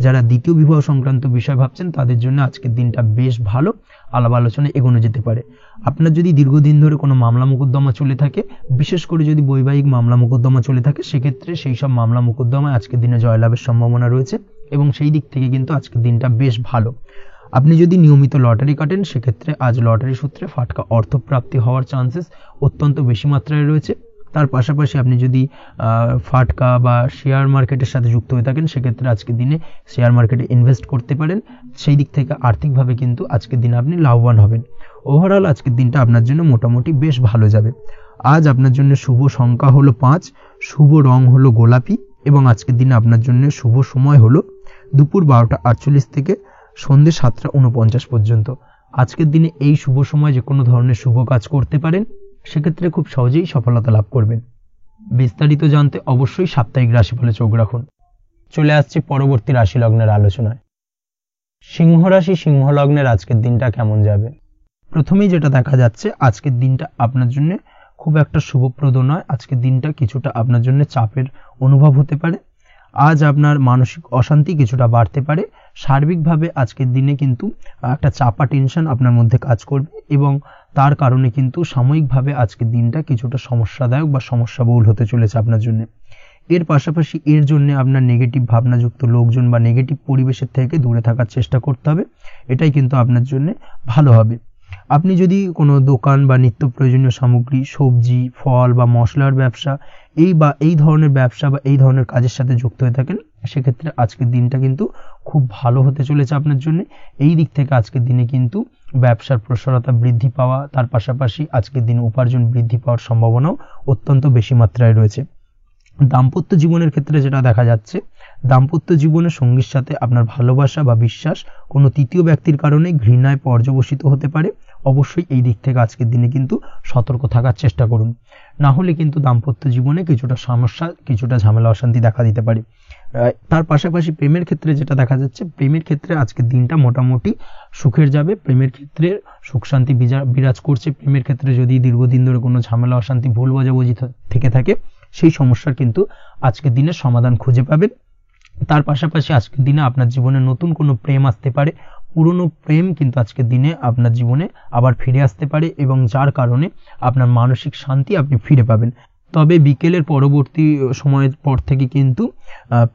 যারা দ্বিতীয় বিবাহ সংক্রান্ত বিষয় ভাবছেন তাদের জন্য আজকের দিনটা বেশ ভালো, আলাপ আলোচনায় এগোনো যেতে পারে। আপনার যদি দীর্ঘদিন ধরে কোনো মামলা মোকদ্দমা চলে থাকে, বিশেষ করে যদি বৈবাহিক মামলা মোকদ্দমা চলে থাকে, সেক্ষেত্রে সেই সব মামলা মোকদ্দমায় আজকের দিনে জয়লাভের সম্ভাবনা রয়েছে এবং সেই দিক থেকে কিন্তু আজকের দিনটা বেশ ভালো। আপনি যদি নিয়মিত লটারি কাটেন সেক্ষেত্রে আজ লটারি সূত্রে ফাটকা অর্থপ্রাপ্তি হওয়ার চান্সেস অত্যন্ত বেশি মাত্রায় রয়েছে। তার পাশাপাশি আপনি যদি ফাটকা বা শেয়ার মার্কেটের সাথে যুক্ত হয়ে থাকেন সেক্ষেত্রে আজকের দিনে শেয়ার মার্কেটে ইনভেস্ট করতে পারেন। সেই দিক থেকে আর্থিকভাবে কিন্তু আজকের দিনে আপনি লাভবান হবেন। ওভারঅল আজকের দিনটা আপনার জন্য মোটামুটি বেশ ভালো যাবে। আজ আপনার জন্য শুভ সংখ্যা হলো 5, শুভ রং হলো গোলাপি এবং আজকের দিনে আপনার জন্য শুভ সময় হলো দুপুর 12:48 থেকে সন্ধ্যে 7:49 পর্যন্ত। আজকের দিনে এই শুভ সময় যে কোনো ধরনের শুভ কাজ করতে পারেন সেক্ষেত্রে খুব সহজেই সফলতা লাভ করবেন। বিস্তারিত জানতে অবশ্যই সাপ্তাহিক রাশিফলে চোখ রাখুন। চলে আসছি পরবর্তী রাশি লগ্নের আলোচনায়। সিংহ রাশি সিংহ লগ্নের আজকের দিনটা কেমন যাবে? প্রথমেই যেটা দেখা যাচ্ছে, আজকের দিনটা আপনার জন্য খুব একটা শুভপ্রদ নয়। আজকের দিনটা কিছুটা আপনার জন্য চাপের অনুভব হতে পারে। আজ আপনার মানসিক অশান্তি কিছুটা বাড়তে পারে। সার্বিকভাবে আজকের দিনে কিন্তু একটা চাপা টেনশন আপনার মধ্যে কাজ করবে এবং তার কারণে কিন্তু সাময়িকভাবে আজকের দিনটা কিছুটা সমস্যাদায়ক বা সমস্যাবহুল হতে চলেছে আপনার জন্য। এর পাশাপাশি এর জন্য আপনার নেগেটিভ ভাবনাযুক্ত লোকজন বা নেগেটিভ পরিবেশের থেকে দূরে থাকার চেষ্টা করতে হবে। এটাই কিন্তু আপনার জন্য ভালো হবে। আপনি যদি কোনো দোকান বা নিত্য প্রয়োজনীয় সামগ্রী, সবজি, ফল বা মশলার ব্যবসা এই ধরনের ব্যবসা বা এই ধরনের কাজের সাথে যুক্ত হয়ে থাকেন, সেক্ষেত্রে আজকের দিনটা কিন্তু খুব ভালো হতে চলেছে আপনার জন্য। এই দিক থেকে আজকের দিনে কিন্তু ব্যবসার প্রসারতা বৃদ্ধি পাওয়া, তার পাশাপাশি আজকের দিনে উপার্জন বৃদ্ধি পাওয়ার সম্ভাবনাও অত্যন্ত বেশি মাত্রায় রয়েছে। দাম্পত্য জীবনের ক্ষেত্রে যেটা দেখা যাচ্ছে, দাম্পত্য জীবনে সঙ্গীর সাথে আপনার ভালোবাসা বা বিশ্বাস কোনো তৃতীয় ব্যক্তির কারণে ঘৃণায় পর্যবসিত হতে পারে। অবশ্যই এই দিক থেকে আজকের দিনে কিন্তু সতর্ক থাকার চেষ্টা করুন, না হলে কিন্তু দাম্পত্য জীবনে কিছুটা সমস্যা, কিছুটা ঝামেলা অশান্তি দেখা দিতে পারে। তার পাশাপাশি প্রেমের ক্ষেত্রে যেটা দেখা যাচ্ছে, প্রেমের ক্ষেত্রে আজকের দিনটা মোটামুটি সুখের যাবে। প্রেমের ক্ষেত্রে সুখ শান্তি বিরাজ করছে। প্রেমের ক্ষেত্রে যদি দীর্ঘদিন ধরে কোনো ঝামেলা অশান্তি, ভুল বোঝাবুঝি থেকে থাকে, সেই সমস্যার কিন্তু আজকের দিনে সমাধান খুঁজে পাবেন। তার পাশাপাশি আজকের দিনে আপনার জীবনে নতুন কোনো প্রেম আসতে পারে। পুরনো প্রেম কিন্তু আজকের দিনে আপনার জীবনে আবার ফিরে আসতে পারে এবং যার কারণে আপনার মানসিক শান্তি আপনি ফিরে পাবেন। তবে বিকেলের পরবর্তী সময়ের পর থেকে কিন্তু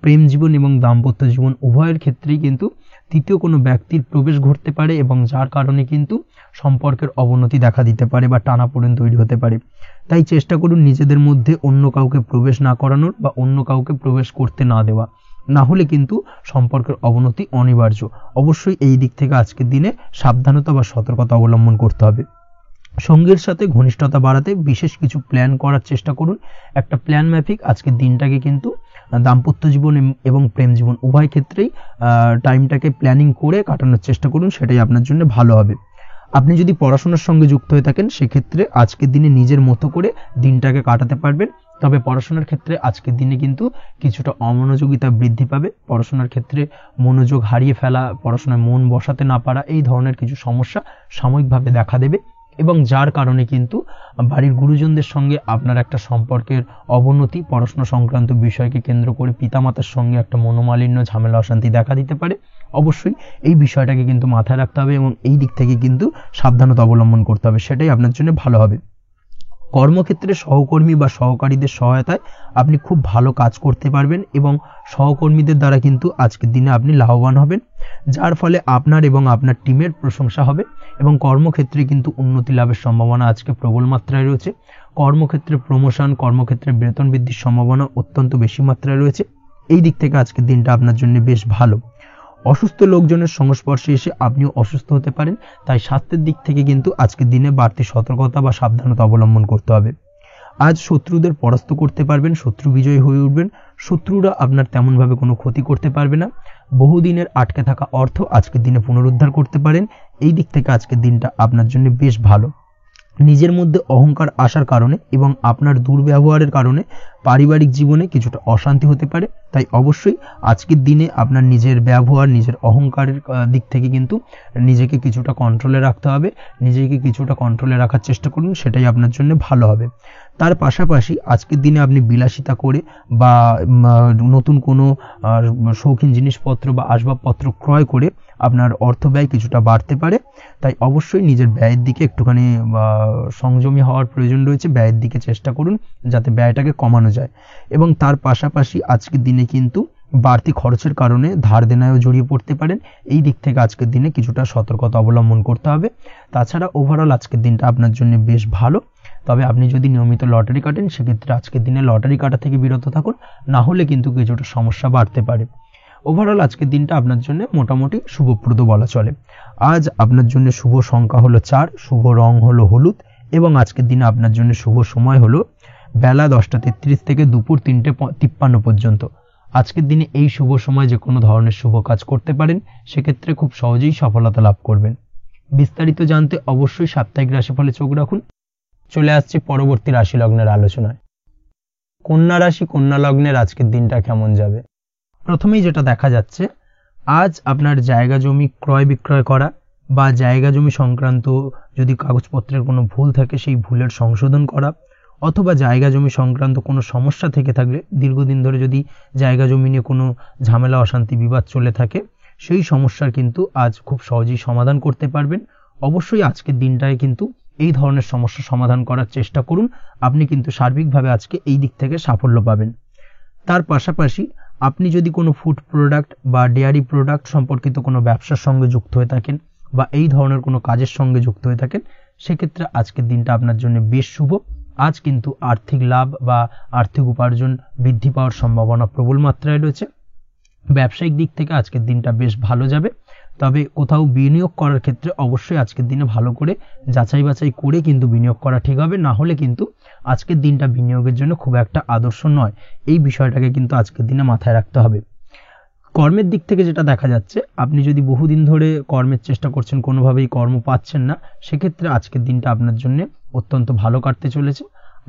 প্রেম জীবন এবং দাম্পত্য জীবন উভয়ের ক্ষেত্রেই কিন্তু তৃতীয় কোনো ব্যক্তির প্রবেশ ঘটতে পারে এবং যার কারণে কিন্তু সম্পর্কের অবনতি দেখা দিতে পারে বা টানাপোড়েন তৈরি হতে পারে। তাই চেষ্টা করুন নিজেদের মধ্যে অন্য কাউকে প্রবেশ না করানোর বা অন্য কাউকে প্রবেশ করতে না দেওয়া, না হলে কিন্তু সম্পর্কের অবনতি অনিবার্য। অবশ্যই এই দিক থেকে আজকের দিনে সাবধানতা বা সতর্কতা অবলম্বন করতে হবে। সঙ্গীর সাথে ঘনিষ্ঠতা বাড়াতে বিশেষ কিছু প্ল্যান করার চেষ্টা করুন। একটা প্ল্যান মাফিক আজকের দিনটাকে কিন্তু দাম্পত্য জীবন এবং প্রেম জীবন উভয় ক্ষেত্রেই টাইমটাকে প্ল্যানিং করে কাটানোর চেষ্টা করুন, সেটাই আপনার জন্য ভালো হবে। আপনি যদি পড়াশোনার সঙ্গে যুক্ত হয়ে থাকেন, সেক্ষেত্রে আজকের দিনে নিজের মতো করে দিনটাকে কাটাতে পারবেন। তবে পড়াশোনার ক্ষেত্রে আজকের দিনে কিন্তু কিছুটা অমনোযোগিতা বৃদ্ধি পাবে। পড়াশোনার ক্ষেত্রে মনোযোগ হারিয়ে ফেলা, পড়াশোনায় মন বসাতে না পারা, এই ধরনের কিছু সমস্যা সাময়িকভাবে দেখা দেবে এবং যার কারণে কিন্তু বাড়ির গুরুজনদের সঙ্গে আপনার একটা সম্পর্কের অবনতি, পড়াশোনা সংক্রান্ত বিষয়কে কেন্দ্র করে পিতামাতার সঙ্গে একটা মনোমালিন্য, ঝামেলা অশান্তি দেখা দিতে পারে। অবশ্যই এই বিষয়টাকে কিন্তু মাথায় রাখতে হবে এবং এই দিক থেকে কিন্তু সাবধানতা অবলম্বন করতে হবে, সেটাই আপনার জন্য ভালো হবে। কর্মক্ষেত্রে সহকর্মী বা সহকারীদের সহায়তায় আপনি খুব ভালো কাজ করতে পারবেন এবং সহকর্মীদের দ্বারা কিন্তু আজকের দিনে আপনি লাভবান হবেন, যার ফলে আপনার এবং আপনার টিমের প্রশংসা হবে এবং কর্মক্ষেত্রে কিন্তু উন্নতি লাভের সম্ভাবনা আজকে প্রবল মাত্রায় রয়েছে। কর্মক্ষেত্রে প্রমোশন, কর্মক্ষেত্রে বেতন বৃদ্ধির সম্ভাবনা অত্যন্ত বেশি মাত্রায় রয়েছে। এই দিক থেকে আজকের দিনটা আপনার জন্য বেশ ভালো। অসুস্থ লোকজনের সংস্পর্শে এসে আপনিও অসুস্থ হতে পারেন, তাই স্বাস্থ্যের দিক থেকে কিন্তু আজকের দিনে বাড়তি সতর্কতা বা সাবধানতা অবলম্বন করতে হবে। আজ শত্রুদের পরাস্ত করতে পারবেন, শত্রু বিজয়ী হয়ে উঠবেন। শত্রুরা আপনার তেমনভাবে কোনো ক্ষতি করতে পারবে না। বহুদিনের আটকে থাকা অর্থ আজকের দিনে পুনরুদ্ধার করতে পারেন। এই দিক থেকে আজকের দিনটা আপনার জন্য বেশ ভালো। নিজের মধ্যে অহংকার আসার কারণে এবং আপনার দুর্ব্যবহারের কারণে পারিবারিক জীবনে কিছুটা অশান্তি হতে পারে। তাই অবশ্যই আজকের দিনে আপনার নিজের ব্যবহার, নিজের অহংকারের দিক থেকে কিন্তু নিজেকে কিছুটা কন্ট্রোলে রাখতে হবে। নিজেকে কিছুটা কন্ট্রোলে রাখার চেষ্টা করুন, সেটাই আপনার জন্য ভালো হবে। তার পাশাপাশি আজকের দিনে আপনি বিলাসিতা করে বা নতুন কোনো শৌখিন জিনিসপত্র বা আসবাবপত্র ক্রয় করে আপনার অর্থ ব্যয় কিছুটা বাড়তে পারে। তাই অবশ্যই নিজের ব্যয়ের দিকে একটুখানি সংযমী হওয়ার প্রয়োজন রয়েছে। ব্যয়ের দিকে চেষ্টা করুন যাতে ব্যয়টাকে কমানো যায় এবং তার পাশাপাশি আজকের দিনে কিন্তু বাড়তি খরচের কারণে ধার দেনায়ও জড়িয়ে পড়তে পারেন। এই দিক থেকে আজকের দিনে কিছুটা সতর্কতা অবলম্বন করতে হবে। তাছাড়া ওভারঅল আজকের দিনটা আপনার জন্য বেশ ভালো। তবে আপনি যদি নিয়মিত লটারি কাটেন, সেক্ষেত্রে আজকের দিনে লটারি কাটা থেকে বিরত থাকুন, না হলে কিন্তু কিছুটা সমস্যা বাড়তে পারে। ওভারঅল আজকের দিনটা আপনার জন্য মোটামুটি শুভপ্রদ বলা চলে। আজ আপনার জন্য শুভ সংখ্যা হলো 4, শুভ রং হলো হলুদ এবং আজকের দিনে আপনার জন্য শুভ সময় হলো বেলা 10:33 থেকে দুপুর 3:53 পর্যন্ত। আজকের দিনে এই শুভ সময় যে কোনো ধরনের শুভ কাজ করতে পারেন, সেক্ষেত্রে খুব সহজেই সফলতা লাভ করবেন। বিস্তারিত জানতে অবশ্যই সাপ্তাহিক রাশিফলে চোখ রাখুন। চলে আসছি পরবর্তী রাশি লগ্নের আলোচনায়। কন্যা রাশি কন্যা লগ্নের আজকের দিনটা কেমন যাবে? প্রথমেই যেটা দেখা যাচ্ছে, আজ আপনার জায়গা জমি ক্রয় বিক্রয় করা বা জায়গা জমি সংক্রান্ত যদি কাগজপত্রের কোনো ভুল থাকে সেই ভুলের সংশোধন করা, অথবা জায়গা জমি সংক্রান্ত কোনো সমস্যা থেকে থাকলে দীর্ঘদিন ধরে যদি জায়গা জমি নিয়ে কোনো ঝামেলা অশান্তি বিবাদ চলে থাকে সেই সমস্যার কিন্তু আজ খুব সহজেই সমাধান করতে পারবেন। অবশ্যই আজকের দিনটায় কিন্তু এই ধরনের সমস্যা সমাধান করার চেষ্টা করুন, আপনি কিন্তু সার্বিকভাবে আজকে এই দিক থেকে সাফল্য পাবেন। তার পাশাপাশি আপনি যদি কোনো ফুড প্রোডাক্ট বা ডেয়ারি প্রোডাক্ট সম্পর্কিত কোনো ব্যবসার সঙ্গে যুক্ত হয়ে থাকেন বা এই ধরনের কোনো কাজের সঙ্গে যুক্ত হয়ে থাকেন, সেক্ষেত্রে আজকের দিনটা আপনার জন্য বেশ শুভ। আজ কিন্তু আর্থিক লাভ বা আর্থিক উপার্জন বৃদ্ধি পাওয়ার সম্ভাবনা প্রবল মাত্রায় রয়েছে। ব্যবসায়িক দিক থেকে আজকের দিনটা বেশ ভালো যাবে, তবে কোথাও বিনিয়োগ করার ক্ষেত্রে অবশ্যই আজকের দিনে ভালো করে যাচাই বাছাই করে কিন্তু বিনিয়োগ করা ঠিক হবে, না হলে কিন্তু আজকের দিনটা বিনিয়োগের জন্য খুব একটা আদর্শ নয়। এই বিষয়টাকে কিন্তু আজকের দিনে মাথায় রাখতে হবে। কর্মের দিক থেকে যেটা দেখা যাচ্ছে, আপনি যদি বহুদিন ধরে কর্মের চেষ্টা করছেন, কোনোভাবেই কর্ম পাচ্ছেন না, সেক্ষেত্রে আজকের দিনটা আপনার জন্য অত্যন্ত ভালো কাটতে চলেছে।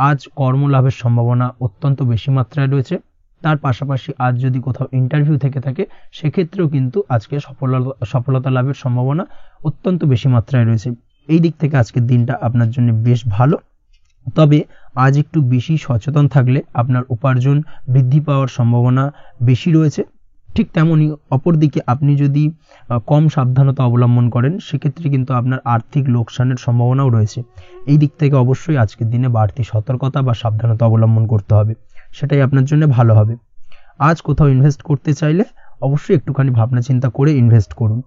আজ কর্মলাভের সম্ভাবনা অত্যন্ত বেশি মাত্রায় রয়েছে। তার পাশাপাশি আজ যদি কোথাও ইন্টারভিউ থেকে থাকে সেক্ষেত্রেও কিন্তু আজকে সফলতা লাভের সম্ভাবনা অত্যন্ত বেশি মাত্রায় রয়েছে। এই দিক থেকে আজকের দিনটা আপনার জন্য বেশ ভালো, তবে আজ একটু বেশি সচেতন থাকলে আপনার উপার্জন বৃদ্ধি পাওয়ার সম্ভাবনা বেশি রয়েছে। ঠিক তেমনই অপরদিকে আপনি যদি কম সাবধানতা অবলম্বন করেন সেক্ষেত্রে কিন্তু আপনার আর্থিক লোকসানের সম্ভাবনাও রয়েছে। এই দিক থেকে অবশ্যই আজকের দিনে বাড়তি সতর্কতা বা সাবধানতা অবলম্বন করতে হবে, সেটাই আপনার জন্য ভালো হবে। আজ কোথাও ইনভেস্ট করতে চাইলে অবশ্যই একটুখানি ভাবনা চিন্তা করে ইনভেস্ট করুন।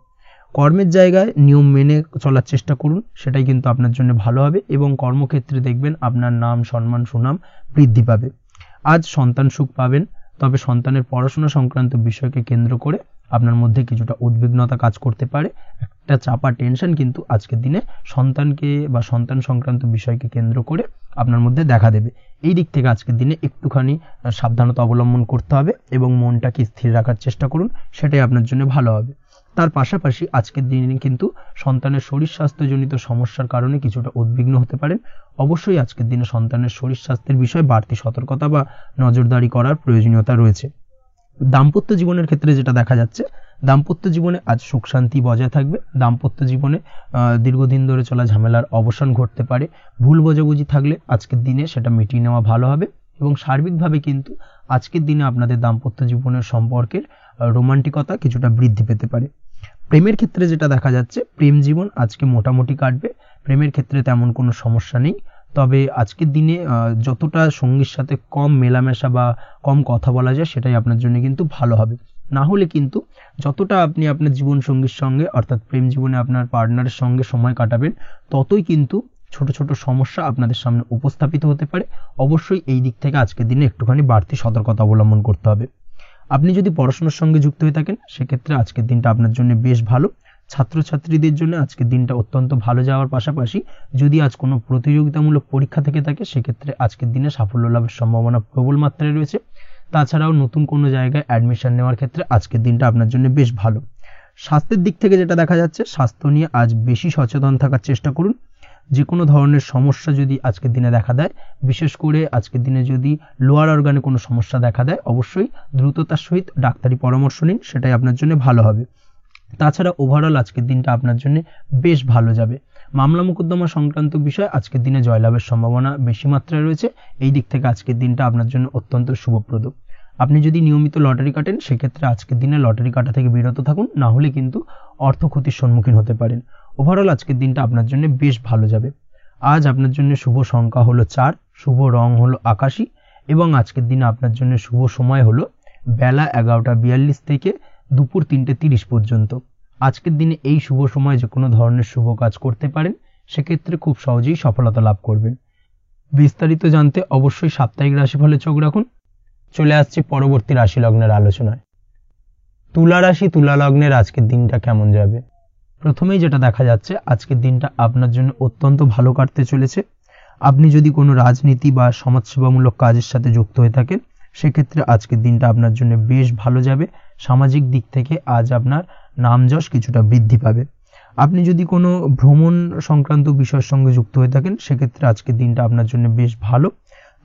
কর্মের জায়গায় নিয়ম মেনে চলার চেষ্টা করুন, সেটাই কিন্তু আপনার জন্য ভালো হবে এবং কর্মক্ষেত্রে দেখবেন আপনার নাম সম্মান সুনাম বৃদ্ধি পাবে। আজ সন্তান সুখ পাবেন, তবে সন্তানের পড়াশোনা সংক্রান্ত বিষয়কে কেন্দ্র করে আপনার মধ্যে কিছুটা উদ্বিগ্নতা কাজ করতে পারে। একটা চাপা টেনশন কিন্তু আজকের দিনে সন্তানকে বা সন্তান সংক্রান্ত বিষয়কে কেন্দ্র করে আপনার মধ্যে দেখা দেবে। এই দিক থেকে আজকের দিনে একটুখানি সাবধানতা অবলম্বন করতে হবে এবং মনটাকে স্থির রাখার চেষ্টা করুন, সেটাই আপনার জন্য ভালো হবে। তার পাশাপাশি আজকের দিনে কিন্তু সন্তানের শরীর স্বাস্থ্যজনিত সমস্যার কারণে কিছুটা উদ্বিগ্ন হতে পারেন। অবশ্যই আজকের দিনে সন্তানের শরীর স্বাস্থ্যের বিষয়ে বাড়তি সতর্কতা বা নজরদারি করার প্রয়োজনীয়তা রয়েছে। দাম্পত্য জীবনের ক্ষেত্রে যেটা দেখা যাচ্ছে, দাম্পত্য জীবনে আজ সুখ শান্তি বজায় থাকবে। দাম্পত্য জীবনে দীর্ঘদিন ধরে চলা ঝামেলার অবসান ঘটতে পারে। ভুল বোঝাবুঝি থাকলে আজকের দিনে সেটা মিটিয়ে নেওয়া ভালো হবে এবং সার্বিকভাবে কিন্তু আজকের দিনে আপনাদের দাম্পত্য জীবনের সম্পর্কের রোমান্টিকতা কিছুটা বৃদ্ধি পেতে পারে। প্রেমের ক্ষেত্রে যেটা দেখা যাচ্ছে, প্রেম জীবন আজকে মোটামুটি কাটবে। প্রেমের ক্ষেত্রে তেমন কোনো সমস্যা নেই, তবে আজকের দিনে যতটা সঙ্গীর সাথে কম মেলামেশা বা কম কথা বলা যায় সেটাই আপনার জন্য কিন্তু ভালো হবে। না হলে কিন্তু যতটা আপনি আপনার জীবন সঙ্গীর সঙ্গে অর্থাৎ প্রেম জীবনে আপনার পার্টনারের সঙ্গে সময় কাটাবেন, ততই কিন্তু ছোট ছোট সমস্যা আপনাদের সামনে উপস্থাপিত হতে পারে। অবশ্যই এই দিক থেকে আজকের দিনে একটুখানি বাড়তি সতর্কতা অবলম্বন করতে হবে। আপনি যদি পড়াশোনার সঙ্গে যুক্ত হয়ে থাকেন সেক্ষেত্রে আজকের দিনটা আপনার জন্য বেশ ভালো। ছাত্রছাত্রীদের জন্য আজকের দিনটা অত্যন্ত ভালো যাওয়ার পাশাপাশি যদি আজ কোনো প্রতিযোগিতামূলক পরীক্ষা থেকে থাকে সেক্ষেত্রে আজকের দিনে সাফল্য লাভের সম্ভাবনা প্রবল মাত্রায় রয়েছে। তাছাড়াও নতুন কোনো জায়গায় অ্যাডমিশন নেওয়ার ক্ষেত্রে আজকের দিনটা আপনার জন্য বেশ ভালো। স্বাস্থ্যের দিক থেকে যেটা দেখা যাচ্ছে, স্বাস্থ্য নিয়ে আজ বেশি সচেতন থাকার চেষ্টা করুন। যে কোনো ধরনের সমস্যা যদি আজকের দিনে দেখা দেয়, বিশেষ করে আজকের দিনে যদি লোয়ার অর্গানে কোনো সমস্যা দেখা দেয়, অবশ্যই দ্রুততার সহিত ডাক্তারি পরামর্শ নিন, সেটাই আপনার জন্য ভালো হবে। তাছাড়া ওভারঅল আজকের দিনটা আপনার জন্য বেশ ভালো যাবে। মামলা মোকদ্দমা সংক্রান্ত বিষয়ে আজকের দিনে জয়লাভের সম্ভাবনা বেশি মাত্রায় রয়েছে। এই দিক থেকে আজকের দিনটা আপনার জন্য অত্যন্ত শুভপ্রদ। আপনি যদি নিয়মিত লটারি কাটেন সেক্ষেত্রে আজকের দিনে লটারি কাটা থেকে বিরত থাকুন, না হলে কিন্তু অর্থ ক্ষতির সম্মুখীন হতে পারেন। ওভারঅল আজকের দিনটা আপনার জন্য বেশ ভালো যাবে। আজ আপনার জন্য শুভ সংখ্যা হলো 4, শুভ রং হলো আকাশী এবং আজকের দিনে আপনার জন্য শুভ সময় হলো বেলা 11:42 থেকে দুপুর 3:30 পর্যন্ত। আজকের দিনে এই শুভ সময় যে কোনো ধরনের শুভ কাজ করতে পারেন, সেক্ষেত্রে খুব সহজেই সফলতা লাভ করবেন। বিস্তারিত জানতে অবশ্যই সাপ্তাহিক রাশিফলে চোখ রাখুন। চলে আসছি পরবর্তী রাশি লগ্নের আলোচনায়। তুলা রাশি তুলা লগ্নের আজকের দিনটা কেমন যাবে? প্রথমেই যেটা দেখা যাচ্ছে, আজকের দিনটা আপনার জন্য অত্যন্ত ভালো কাটতে চলেছে। আপনি যদি কোনো রাজনীতি বা সমাজসেবামূলক কাজের সাথে যুক্ত হয়ে থাকেন সেক্ষেত্রে আজকের দিনটা আপনার জন্য বেশ ভালো যাবে। সামাজিক দিক থেকে আজ আপনার নাম যশ কিছুটা বৃদ্ধি পাবে। আপনি যদি কোনো ভ্রমণ সংক্রান্ত বিষয়ের সঙ্গে যুক্ত হয়ে থাকেন সেক্ষেত্রে আজকের দিনটা আপনার জন্য বেশ ভালো।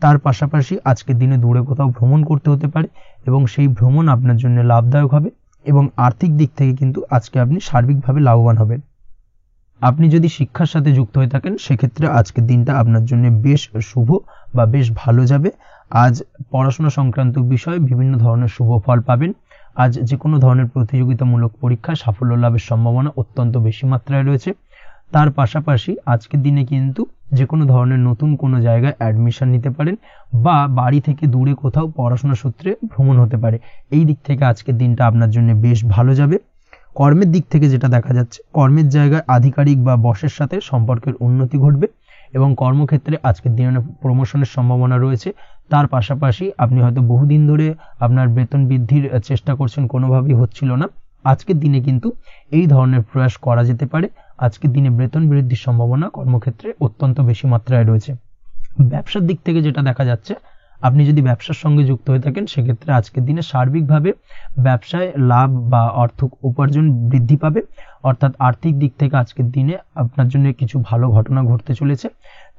তার পাশাপাশি আজকের দিনে দূরে কোথাও ভ্রমণ করতে হতে পারে এবং সেই ভ্রমণ আপনার জন্য লাভদায়ক হবে এবং আর্থিক দিক থেকে কিন্তু আজকে আপনি সার্বিকভাবে লাভবান হবেন। আপনি যদি শিক্ষার সাথে যুক্ত হয়ে থাকেন সেক্ষেত্রে আজকের দিনটা আপনার জন্য বেশ শুভ বা বেশ ভালো যাবে। আজ পড়াশোনা সংক্রান্ত বিষয়ে বিভিন্ন ধরনের শুভ ফল পাবেন। আজ যে কোনো ধরনের প্রতিযোগিতামূলক পরীক্ষায় সাফল্য লাভের সম্ভাবনা অত্যন্ত বেশি মাত্রায় রয়েছে। তার পাশাপাশি আজকের দিনে কিন্তু যে কোনো ধরনের নতুন কোনো জায়গায় অ্যাডমিশন নিতে পারেন বা বাড়ি থেকে দূরে কোথাও পড়াশোনা সূত্রে ভ্রমণ হতে পারে। এই দিক থেকে আজকের দিনটা আপনার জন্য বেশ ভালো যাবে। কর্মের দিক থেকে যেটা দেখা যাচ্ছে, কর্মের জায়গায় আধিকারিক বা বসের সাথে সম্পর্কের উন্নতি ঘটবে এবং কর্মক্ষেত্রে আজকের দিনে প্রমোশনের সম্ভাবনা রয়েছে। তার পাশাপাশি আপনি হয়তো বহুদিন ধরে আপনার বেতন বৃদ্ধির চেষ্টা করছেন, কোনোভাবেই হচ্ছিল না, আজকের দিনে কিন্তু এই ধরনের প্রয়াস করা যেতে পারে। আজকের দিনে বেতন বৃদ্ধির সম্ভাবনা কর্মক্ষেত্রে অত্যন্ত বেশি মাত্রায় রয়েছে। ব্যবসার দিক থেকে যেটা দেখা যাচ্ছে, আপনি যদি ব্যবসার সঙ্গে যুক্ত হয়ে থাকেন সেক্ষেত্রে আজকের দিনে সার্বিকভাবে ব্যবসায় লাভ বা অর্থ উপার্জন বৃদ্ধি পাবে, অর্থাৎ আর্থিক দিক থেকে আজকের দিনে আপনার জন্য কিছু ভালো ঘটনা ঘটতে চলেছে।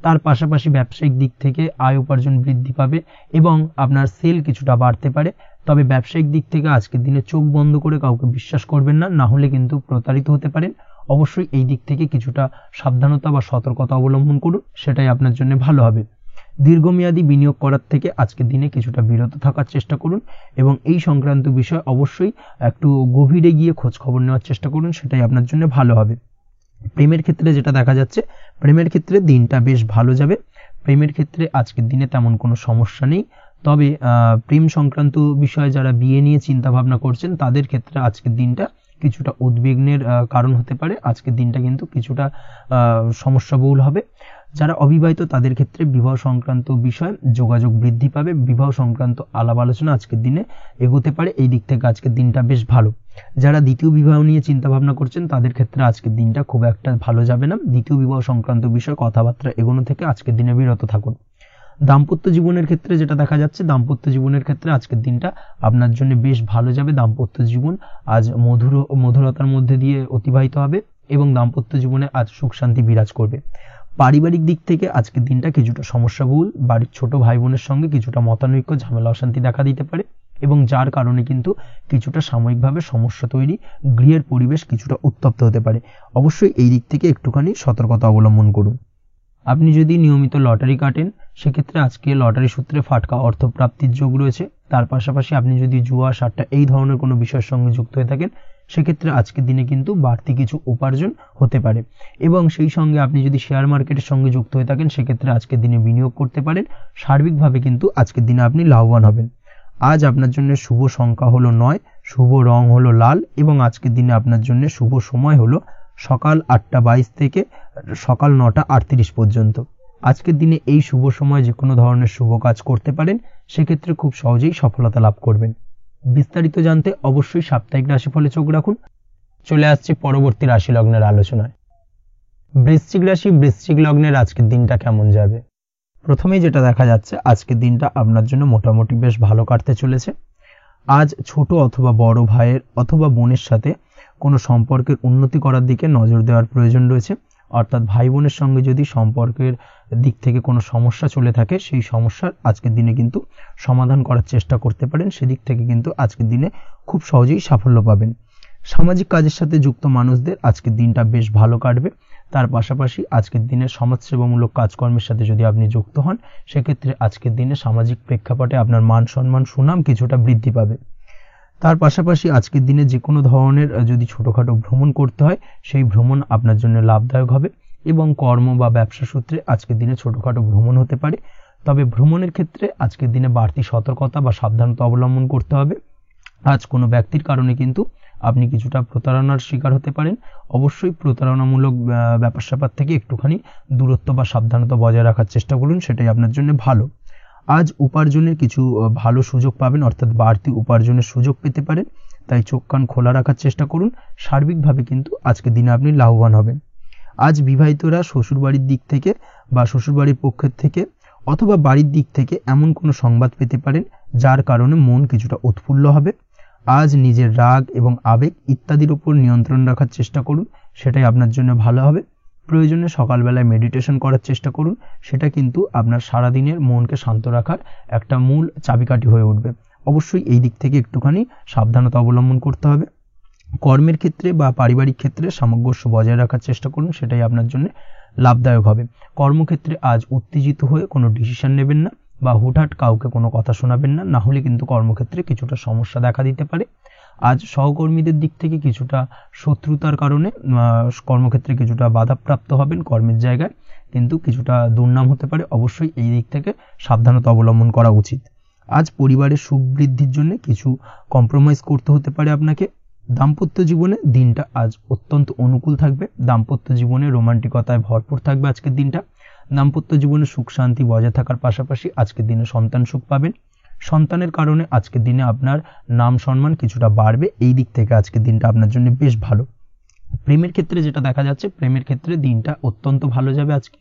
তার পাশাপাশি ব্যবসায়িক দিক থেকে আয় উপার্জন বৃদ্ধি পাবে এবং আপনার সেল কিছুটা বাড়তে পারে। তবে ব্যবসায়িক দিক থেকে আজকের দিনে চোখ বন্ধ করে কাউকে বিশ্বাস করবেন না, না হলে কিন্তু প্রতারিত হতে পারেন। অবশ্যই এই দিক থেকে কিছুটা সাবধানতা বা সতর্কতা অবলম্বন করুন, সেটাই আপনার জন্য ভালো হবে। দীর্ঘমেয়াদী বিনিয়োগ করার থেকে আজকের দিনে কিছুটা বিরত থাকার চেষ্টা করুন এবং এই সংক্রান্ত বিষয় অবশ্যই একটু গভীরে গিয়ে খোঁজ খবর নেওয়ার চেষ্টা করুন, সেটাই আপনার জন্য ভালো হবে। প্রেমের ক্ষেত্রে যেটা দেখা যাচ্ছে, প্রেমের ক্ষেত্রে দিনটা বেশ ভালো যাবে। প্রেমের ক্ষেত্রে আজকের দিনে তেমন কোনো সমস্যা নেই। তবে প্রেম সংক্রান্ত বিষয়ে যারা বিয়ে নিয়ে চিন্তা ভাবনা করছেন তাদের ক্ষেত্রে আজকের দিনটা কিছুটা উদ্বিগ্নের কারণ হতে পারে। আজকের দিনটা কিন্তু কিছুটা সমস্যাবহুল হবে। যারা অবিবাহিত তাদের ক্ষেত্রে বিবাহ সংক্রান্ত বিষয়ে যোগাযোগ বৃদ্ধি পাবে, বিবাহ সংক্রান্ত আলাপ আলোচনা আজকের দিনে এগোতে পারে। এই দিক থেকে আজকের দিনটা বেশ ভালো। যারা দ্বিতীয় বিবাহ নিয়ে চিন্তা ভাবনা করছেন তাদের ক্ষেত্রে আজকের দিনটা খুব একটা ভালো যাবে না। দ্বিতীয় বিবাহ সংক্রান্ত বিষয়ে কথাবার্তা এগোনো থেকে আজকের দিনে বিরত থাকুন। দাম্পত্য জীবনের ক্ষেত্রে যেটা দেখা যাচ্ছে, দাম্পত্য জীবনের ক্ষেত্রে আজকের দিনটা আপনার জন্য বেশ ভালো যাবে। দাম্পত্য জীবন আজ মধুরতার মধ্যে দিয়ে অতিবাহিত হবে এবং দাম্পত্য জীবনে আজ সুখ শান্তি বিরাজ করবে। পারিবারিক দিক থেকে আজকের দিনটা কিছুটা সমস্যাবহুল। বাড়ির ছোট ভাই বোনের সঙ্গে কিছুটা মতানৈক্য, ঝামেলা অশান্তি দেখা দিতে পারে এবং যার কারণে কিন্তু কিছুটা সাময়িকভাবে সমস্যা তৈরি, গৃহের পরিবেশ কিছুটা উত্তপ্ত হতে পারে। অবশ্যই এই দিক থেকে একটুখানি সতর্কতা অবলম্বন করুন। আপনি যদি নিয়মিত লটারি কাটেন সেক্ষেত্রে আজকে লটারি সূত্রে ফাটকা অর্থ প্রাপ্তির যোগ রয়েছে। তার পাশাপাশি আপনি যদি জুয়া সাট্টা এই ধরনের কোনো বিষয়ের সঙ্গে যুক্ত হয়ে থাকেন সেক্ষেত্রে আজকের দিনে কিন্তু বাড়তি কিছু উপার্জন হতে পারে এবং সেই সঙ্গে আপনি যদি শেয়ার মার্কেটের সঙ্গে যুক্ত হয়ে থাকেন সেক্ষেত্রে আজকের দিনে বিনিয়োগ করতে পারেন। সার্বিকভাবে কিন্তু আজকের দিনে আপনি লাভবান হবেন। আজ আপনার জন্য শুভ সংখ্যা হলো 9, শুভ রং হলো লাল এবং আজকের দিনে আপনার জন্য শুভ সময় হলো সকাল 8:22 থেকে সকাল 9:38 পর্যন্ত। আজকের দিনে এই শুভ সময় যে কোনো ধরনের শুভ কাজ করতে পারেন, সেক্ষেত্রে খুব সহজেই সফলতা লাভ করবেন। বিস্তারিত জানতে অবশ্যই সাপ্তাহিক রাশিফলে চোখ রাখুন। চলে আসছে পরবর্তী রাশি লগ্নের আলোচনায়। বৃশ্চিক রাশি, বৃশ্চিক লগ্নের আজকের দিনটা কেমন যাবে? প্রথমেই যেটা দেখা যাচ্ছে, আজকের দিনটা আপনার জন্য মোটামুটি বেশ ভালো কাটতে চলেছে। আজ ছোট অথবা বড় ভাইয়ের অথবা বোনের সাথে কোনো সম্পর্কের উন্নতি করার দিকে নজর দেওয়ার প্রয়োজন রয়েছে। অর্থাৎ ভাই বোনের সঙ্গে যদি সম্পর্কের দিক থেকে কোনো সমস্যা চলে থাকে সেই সমস্যার আজকের দিনে কিন্তু সমাধান করার চেষ্টা করতে পারেন। সেদিক থেকে কিন্তু আজকের দিনে খুব সহজেই সাফল্য পাবেন। সামাজিক কাজের সাথে যুক্ত মানুষদের আজকের দিনটা বেশ ভালো কাটবে। তার পাশাপাশি আজকের দিনে সমাজসেবামূলক কাজকর্মের সাথে যদি আপনি যুক্ত হন সেক্ষেত্রে আজকের দিনে সামাজিক প্রেক্ষাপটে আপনার মান সম্মান সুনাম কিছুটা বৃদ্ধি পাবে। তার পাশাপাশি আজকের দিনে যে কোনো ধরনের যদি ছোটোখাটো ভ্রমণ করতে হয় সেই ভ্রমণ আপনার জন্য লাভদায়ক হবে এবং কর্ম বা ব্যবসা সূত্রে আজকের দিনে ছোটোখাটো ভ্রমণ হতে পারে। তবে ভ্রমণের ক্ষেত্রে আজকের দিনে বাড়তি সতর্কতা বা সাবধানতা অবলম্বন করতে হবে। আজ কোনো ব্যক্তির কারণে কিন্তু আপনি কিছুটা প্রতারণার শিকার হতে পারেন। অবশ্যই প্রতারণামূলক ব্যাপার স্যাপার থেকে একটুখানি দূরত্ব বা সাবধানতা বজায় রাখার চেষ্টা করুন, সেটাই আপনার জন্য ভালো। আজ উপার্জনের কিছু ভালো সুযোগ পাবেন, অর্থাৎ বাড়তি উপার্জনের সুযোগ পেতে পারেন, তাই চোখ কান খোলা রাখার চেষ্টা করুন। সার্বিকভাবে কিন্তু আজকের দিনে আপনি লাভবান হবেন। আজ বিবাহিতরা শ্বশুরবাড়ির দিক থেকে বা শ্বশুরবাড়ির পক্ষের থেকে অথবা বাড়ির দিক থেকে এমন কোনো সংবাদ পেতে পারেন যার কারণে মন কিছুটা উৎফুল্ল হবে। আজ নিজের রাগ এবং আবেগ ইত্যাদির উপর নিয়ন্ত্রণ রাখার চেষ্টা করুন, সেটাই আপনার জন্য ভালো হবে। প্রয়োজনে সকালবেলায় মেডিটেশন করার চেষ্টা করুন, সেটা কিন্তু আপনার সারাদিনের মনকে শান্ত রাখার একটা মূল চাবিকাঠি হয়ে উঠবে। অবশ্যই এই দিক থেকে একটুখানি সাবধানতা অবলম্বন করতে হবে। কর্মের ক্ষেত্রে বা পারিবারিক ক্ষেত্রে সামঞ্জস্য বজায় রাখার চেষ্টা করুন, সেটাই আপনার জন্য লাভদায়ক হবে। কর্মক্ষেত্রে আজ উত্তেজিত হয়ে কোনো ডিসিশন নেবেন না বা হুটহাট কাউকে কোনো কথা শোনাবেন না, না হলে কিন্তু কর্মক্ষেত্রে কিছুটা সমস্যা দেখা দিতে পারে। আজ সহকর্মীদের দিক থেকে কিছুটা শত্রুতার কারণে কর্মক্ষেত্রে কিছুটা বাধাপ্রাপ্ত হবেন, কর্মের জায়গায় কিন্তু কিছুটা দুর্নাম হতে পারে। অবশ্যই এই দিক থেকে সাবধানতা অবলম্বন করা উচিত। আজ পরিবারের সুখ বৃদ্ধির জন্য কিছু কম্প্রোমাইজ করতে হতে পারে আপনাকে। দাম্পত্য জীবনে দিনটা আজ অত্যন্ত অনুকূল থাকবে। দাম্পত্য জীবনে রোমান্টিকতায় ভরপুর থাকবে আজকের দিনটা। দাম্পত্য জীবনে সুখ শান্তি বজায় থাকার পাশাপাশি আজকের দিনে সন্তান সুখ পাবেন। সন্তানের কারণে আজকের দিনে আপনার নাম সম্মান কিছুটা বাড়বে। এই দিক থেকে আজকের দিনটা আপনার জন্য বেশ ভালো। প্রেমের ক্ষেত্রে যেটা দেখা যাচ্ছে, প্রেমের ক্ষেত্রে দিনটা অত্যন্ত ভালো যাবে আজকে,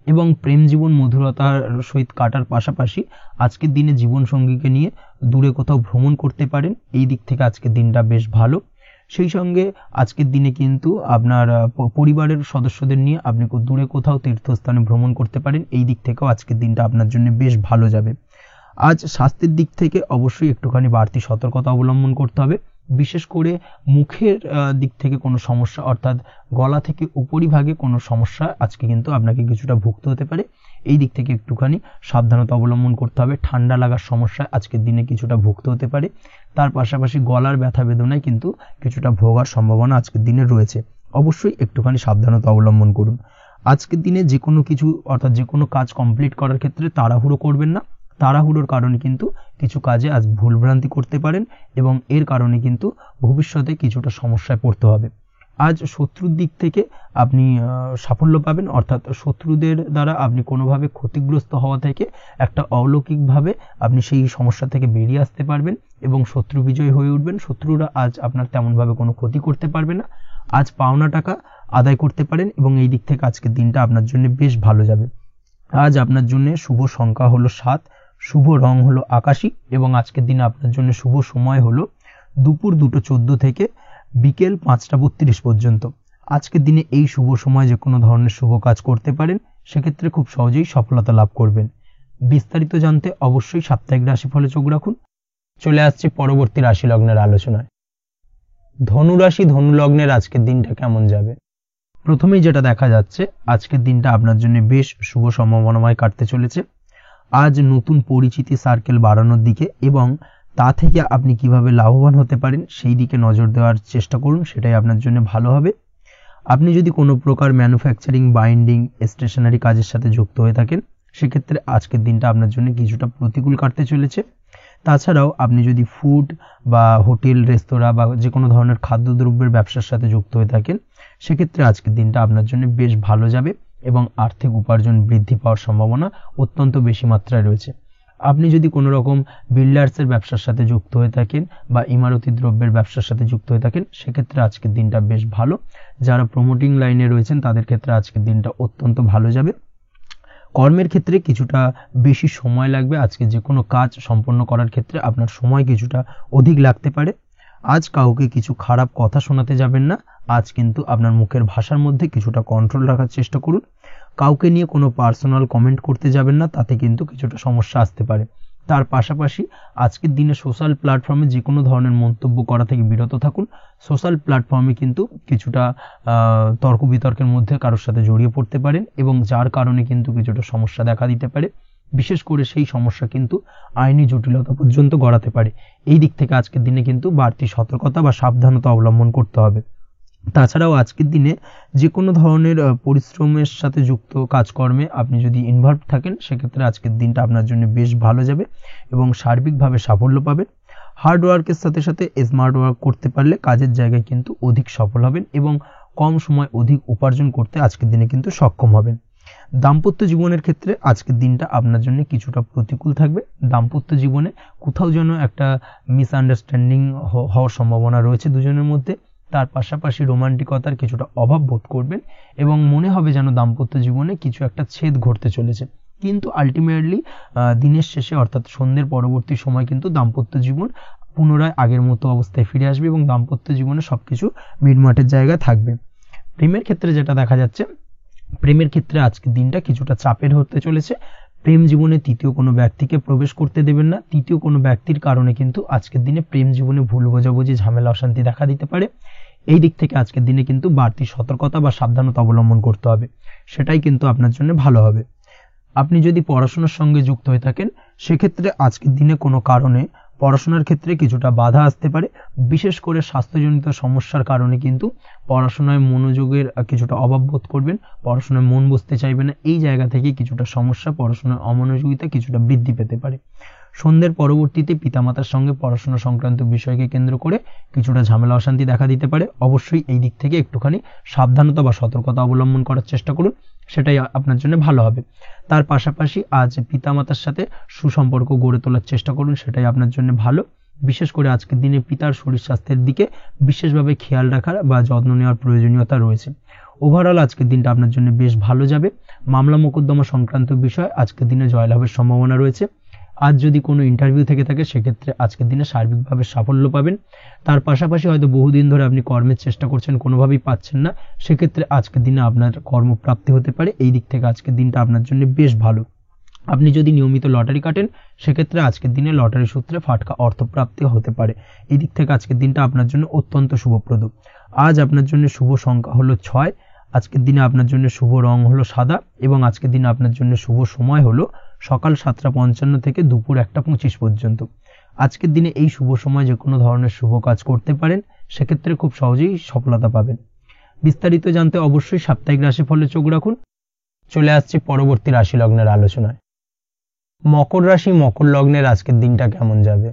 এবং প্রেম জীবন মধুরতার সহিত কাটার পাশাপাশি আজকের দিনে জীবন সঙ্গীকে নিয়ে দূরে কোথাও ভ্রমণ করতে পারেন। এই দিক থেকে আজকের দিনটা বেশ ভালো। সেই সঙ্গে আজকের দিনে কিন্তু আপনার পরিবারের সদস্যদের নিয়ে আপনি দূরে কোথাও তীর্থস্থানে ভ্রমণ করতে পারেন। এই দিক থেকেও আজকের দিনটা আপনার জন্য বেশ ভালো যাবে। আজ স্বাস্থ্যের দিক থেকে অবশ্যই একটুখানি বাড়তি সতর্কতা অবলম্বন করতে হবে। বিশেষ করে মুখের দিক থেকে কোনো সমস্যা, অর্থাৎ গলা থেকে উপরিভাগে কোনো সমস্যা আজকে কিন্তু আপনাকে কিছুটা ভুগতে হতে পারে। এই দিক থেকে একটুখানি সাবধানতা অবলম্বন করতে হবে। ঠান্ডা লাগার সমস্যায় আজকের দিনে কিছুটা ভুগতে হতে পারে। তার পাশাপাশি গলার ব্যথা বেদনায় কিন্তু কিছুটা ভোগার সম্ভাবনা আজকের দিনে রয়েছে। অবশ্যই একটুখানি সাবধানতা অবলম্বন করুন। আজকের দিনে যে কোনো কিছু, অর্থাৎ যে কোনো কাজ কমপ্লিট করার ক্ষেত্রে তাড়াহুড়ো করবেন না। তাড়াহুড়োর কারণে কিন্তু কিছু কাজে আজ ভুলভ্রান্তি করতে পারেন এবং এর কারণে কিন্তু ভবিষ্যতে কিছুটা সমস্যায় পড়তে হবে। আজ শত্রুর দিক থেকে আপনি সাফল্য পাবেন, অর্থাৎ শত্রুদের দ্বারা আপনি কোনোভাবে ক্ষতিগ্রস্ত হওয়া থেকে একটা অলৌকিকভাবে আপনি সেই সমস্যা থেকে বেরিয়ে আসতে পারবেন এবং শত্রু বিজয় হয়ে উঠবেন। শত্রুরা আজ আপনার তেমনভাবে কোনো ক্ষতি করতে পারবে না। আজ পাওনা টাকা আদায় করতে পারেন এবং এই দিক থেকে আজকের দিনটা আপনার জন্য বেশ ভালো যাবে। আজ আপনার জন্য শুভ সংখ্যা হলো 7, শুভ রং হলো আকাশী এবং আজকের দিনে আপনার জন্য শুভ সময় হলো দুপুর 2:14 থেকে বিকেল 5:32 পর্যন্ত। আজকের দিনে এই শুভ সময় যে কোনো ধরনের শুভ কাজ করতে পারেন, সেক্ষেত্রে খুব সহজেই সফলতা লাভ করবেন। বিস্তারিত জানতে অবশ্যই সাপ্তাহিক রাশিফলে চোখ রাখুন। চলে আসছে পরবর্তী রাশি লগ্নের আলোচনায়। ধনু রাশি ধনু লগ্নের আজকের দিনটা কেমন যাবে? প্রথমেই যেটা দেখা যাচ্ছে, আজকের দিনটা আপনার জন্য বেশ শুভ সম্ভাবনাময় কাটতে চলেছে। আজ নতুন পরিচিতি সার্কেল বাড়ানোর দিকে এবং তা থেকে আপনি কিভাবে লাভবান হতে পারেন সেই দিকে নজর দেওয়ার চেষ্টা করুন, সেটাই আপনার জন্য ভালো হবে। আপনি যদি কোনো প্রকার ম্যানুফ্যাকচারিং, বাইন্ডিং, স্টেশনারি কাজের সাথে যুক্ত হয়ে থাকেন, সেক্ষেত্রে আজকের দিনটা আপনার জন্য কিছুটা প্রতিকূল কাটতে চলেছে। তাছাড়াও আপনি যদি ফুড বা হোটেল, রেস্তোরাঁ বা যে কোনো ধরনের খাদ্যদ্রব্যের ব্যবসার সাথে যুক্ত হয়ে থাকেন, সেক্ষেত্রে আজকের দিনটা আপনার জন্য বেশ ভালো যাবে এবং আর্থিক উপার্জন বৃদ্ধি পাওয়ার সম্ভাবনা অত্যন্ত বেশি মাত্রায় রয়েছে। আপনি যদি কোনো রকম বিল্ডার্সের ব্যবসার সাথে যুক্ত হয়ে থাকেন বা ইমারতি দ্রব্যের ব্যবসার সাথে যুক্ত হয়ে থাকেন, সেক্ষেত্রে আজকের দিনটা বেশ ভালো। যারা প্রমোটিং লাইনে রয়েছেন তাদের ক্ষেত্রে আজকের দিনটা অত্যন্ত ভালো যাবে। কর্মের ক্ষেত্রে কিছুটা বেশি সময় লাগবে। আজকে যে কোনো কাজ সম্পন্ন করার ক্ষেত্রে আপনার সময় কিছুটা অধিক লাগতে পারে। আজ কাউকে কিছু খারাপ কথা শোনাতে যাবেন না। আজ কিন্তু আপনার মুখের ভাষার মধ্যে কিছুটা কন্ট্রোল রাখার চেষ্টা করুন। কাউকে নিয়ে কোনো পার্সোনাল কমেন্ট করতে যাবেন না, তাতে কিন্তু কিছুটা সমস্যা আসতে পারে। তার পাশাপাশি আজকের দিনে সোশ্যাল প্ল্যাটফর্মে যে কোনো ধরনের মন্তব্য করা থেকে বিরত থাকুন। সোশ্যাল প্ল্যাটফর্মে কিন্তু কিছুটা তর্ক বিতর্কের মধ্যে কারোর সাথে জড়িয়ে পড়তে পারেন এবং যার কারণে কিন্তু কিছুটা সমস্যা দেখা দিতে পারে। বিশেষ করে সেই সমস্যা কিন্তু আইনি জটিলতা পর্যন্ত গড়াতে পারে। এই দিক থেকে আজকের দিনে কিন্তু বাড়তি সতর্কতা বা সাবধানতা অবলম্বন করতে হবে। তাছাড়াও আজকের দিনে যে কোনো ধরনের পরিশ্রমের সাথে যুক্ত কাজকর্মে আপনি যদি ইনভলভ থাকেন, সেক্ষেত্রে আজকের দিনটা আপনার জন্য বেশ ভালো যাবে এবং সার্বিকভাবে সাফল্য পাবেন। হার্ড ওয়ার্কের সাথে সাথে স্মার্ট ওয়ার্ক করতে পারলে কাজের জায়গায় কিন্তু অধিক সফল হবেন এবং কম সময় অধিক উপার্জন করতে আজকের দিনে কিন্তু সক্ষম হবেন। দাম্পত্য জীবনের ক্ষেত্রে আজকের দিনটা আপনার জন্য কিছুটা প্রতিকূল থাকবে। দাম্পত্য জীবনে কোথাও যেন একটা মিসআন্ডারস্ট্যান্ডিং হওয়ার সম্ভাবনা রয়েছে দুজনের মধ্যে। তার পাশাপাশি রোমান্টিকতার কিছুটা অভাব বোধ করবেন এবং মনে হবে যেন দাম্পত্য জীবনে কিছু একটা ছেদ ঘটতে চলেছে। কিন্তু আলটিমেটলি দিনের শেষে, অর্থাৎ সন্ধ্যের পরবর্তী সময় কিন্তু দাম্পত্য জীবন পুনরায় আগের মতো অবস্থায় ফিরে আসবে এবং দাম্পত্য জীবনে সবকিছু মিটমাটের জায়গায় থাকবে। প্রেমের ক্ষেত্রে যেটা দেখা যাচ্ছে, প্রেমের ক্ষেত্রে আজকের দিনটা কিছুটা চাপের হতে চলেছে। প্রেম জীবনে তৃতীয় কোনো ব্যক্তিকে প্রবেশ করতে দেবেন না। তৃতীয় কোনো ব্যক্তির কারণে কিন্তু আজকের দিনে প্রেম জীবনে ভুল বোঝাবুঝি, ঝামেলা, অশান্তি দেখা দিতে পারে। এই দিক থেকে আজকের দিনে কিন্তু বাড়তি সতর্কতা বা সাবধানতা অবলম্বন করতে হবে, সেটাই কিন্তু আপনার জন্য ভালো হবে। আপনি যদি পড়াশোনার সঙ্গে যুক্ত হয়ে থাকেন সেক্ষেত্রে আজকের দিনে কোনো কারণে পড়াশোনার ক্ষেত্রে কিছুটা বাধা আসতে পারে। বিশেষ করে স্বাস্থ্যজনিত সমস্যার কারণে কিন্তু পড়াশোনায় মনোযোগের কিছুটা অভাব বোধ করবেন, পড়াশোনায় মন বসতে চাইবে না। এই জায়গা থেকে কিছুটা সমস্যা, পড়াশোনার অমনোযোগিতা কিছুটা বৃদ্ধি পেতে পারে। সন্ধ্যের পরবর্তীতে পিতামাতার সঙ্গে পড়াশোনা সংক্রান্ত বিষয়কে কেন্দ্র করে কিছুটা ঝামেলা, অশান্তি দেখা দিতে পারে। অবশ্যই এই দিক থেকে একটুখানি সাবধানতা বা সতর্কতা অবলম্বন করার চেষ্টা করুন, সেটাই আপনার জন্য ভালো হবে। তার পাশাপাশি আজ পিতামাতার সাথে সুসম্পর্ক গড়ে তোলার চেষ্টা করুন, সেটাই আপনার জন্য ভালো। বিশেষ করে আজকের দিনে পিতার শরীর স্বাস্থ্যের দিকে বিশেষভাবে খেয়াল রাখার বা যত্ন নেওয়ার প্রয়োজনীয়তা রয়েছে। ওভারঅল আজকের দিনটা আপনার জন্য বেশ ভালো যাবে। মামলা মোকদ্দমা সংক্রান্ত বিষয় আজকের দিনে জয়লাভের সম্ভাবনা রয়েছে। আজ যদি কোনো ইন্টারভিউ থেকে থাকে সেক্ষেত্রে আজকের দিনে সার্বিকভাবে সাফল্য পাবেন। তার পাশাপাশি হয়তো বহুদিন ধরে আপনি কর্মের চেষ্টা করছেন, কোনোভাবেই পাচ্ছেন না, সেক্ষেত্রে আজকের দিনে আপনার কর্মপ্রাপ্তি হতে পারে। এই দিক থেকে আজকের দিনটা আপনার জন্য বেশ ভালো। আপনি যদি নিয়মিত লটারি কাটেন সেক্ষেত্রে আজকের দিনে লটারি সূত্রে ফাটকা অর্থপ্রাপ্তি হতে পারে। এই দিক থেকে আজকের দিনটা আপনার জন্য অত্যন্ত শুভপ্রদ। আজ আপনার জন্য শুভ সংখ্যা হলো 6। আজকের দিনে আপনার জন্য শুভ রং হলো সাদা এবং আজকের দিনে আপনার জন্য শুভ সময় হলো সকাল 7:55 থেকে দুপুর 1:25 পর্যন্ত। আজকের দিনে এই শুভ সময় যে কোনো ধরনের শুভ কাজ করতে পারেন, সেক্ষেত্রে খুব সহজেই সফলতা পাবেন। বিস্তারিত জানতে অবশ্যই সাপ্তাহিক রাশিফলে চোখ রাখুন। চলে আসছে পরবর্তী রাশি লগ্নের আলোচনায়। মকর রাশি, মকর লগ্নের আজকের দিনটা কেমন যাবে?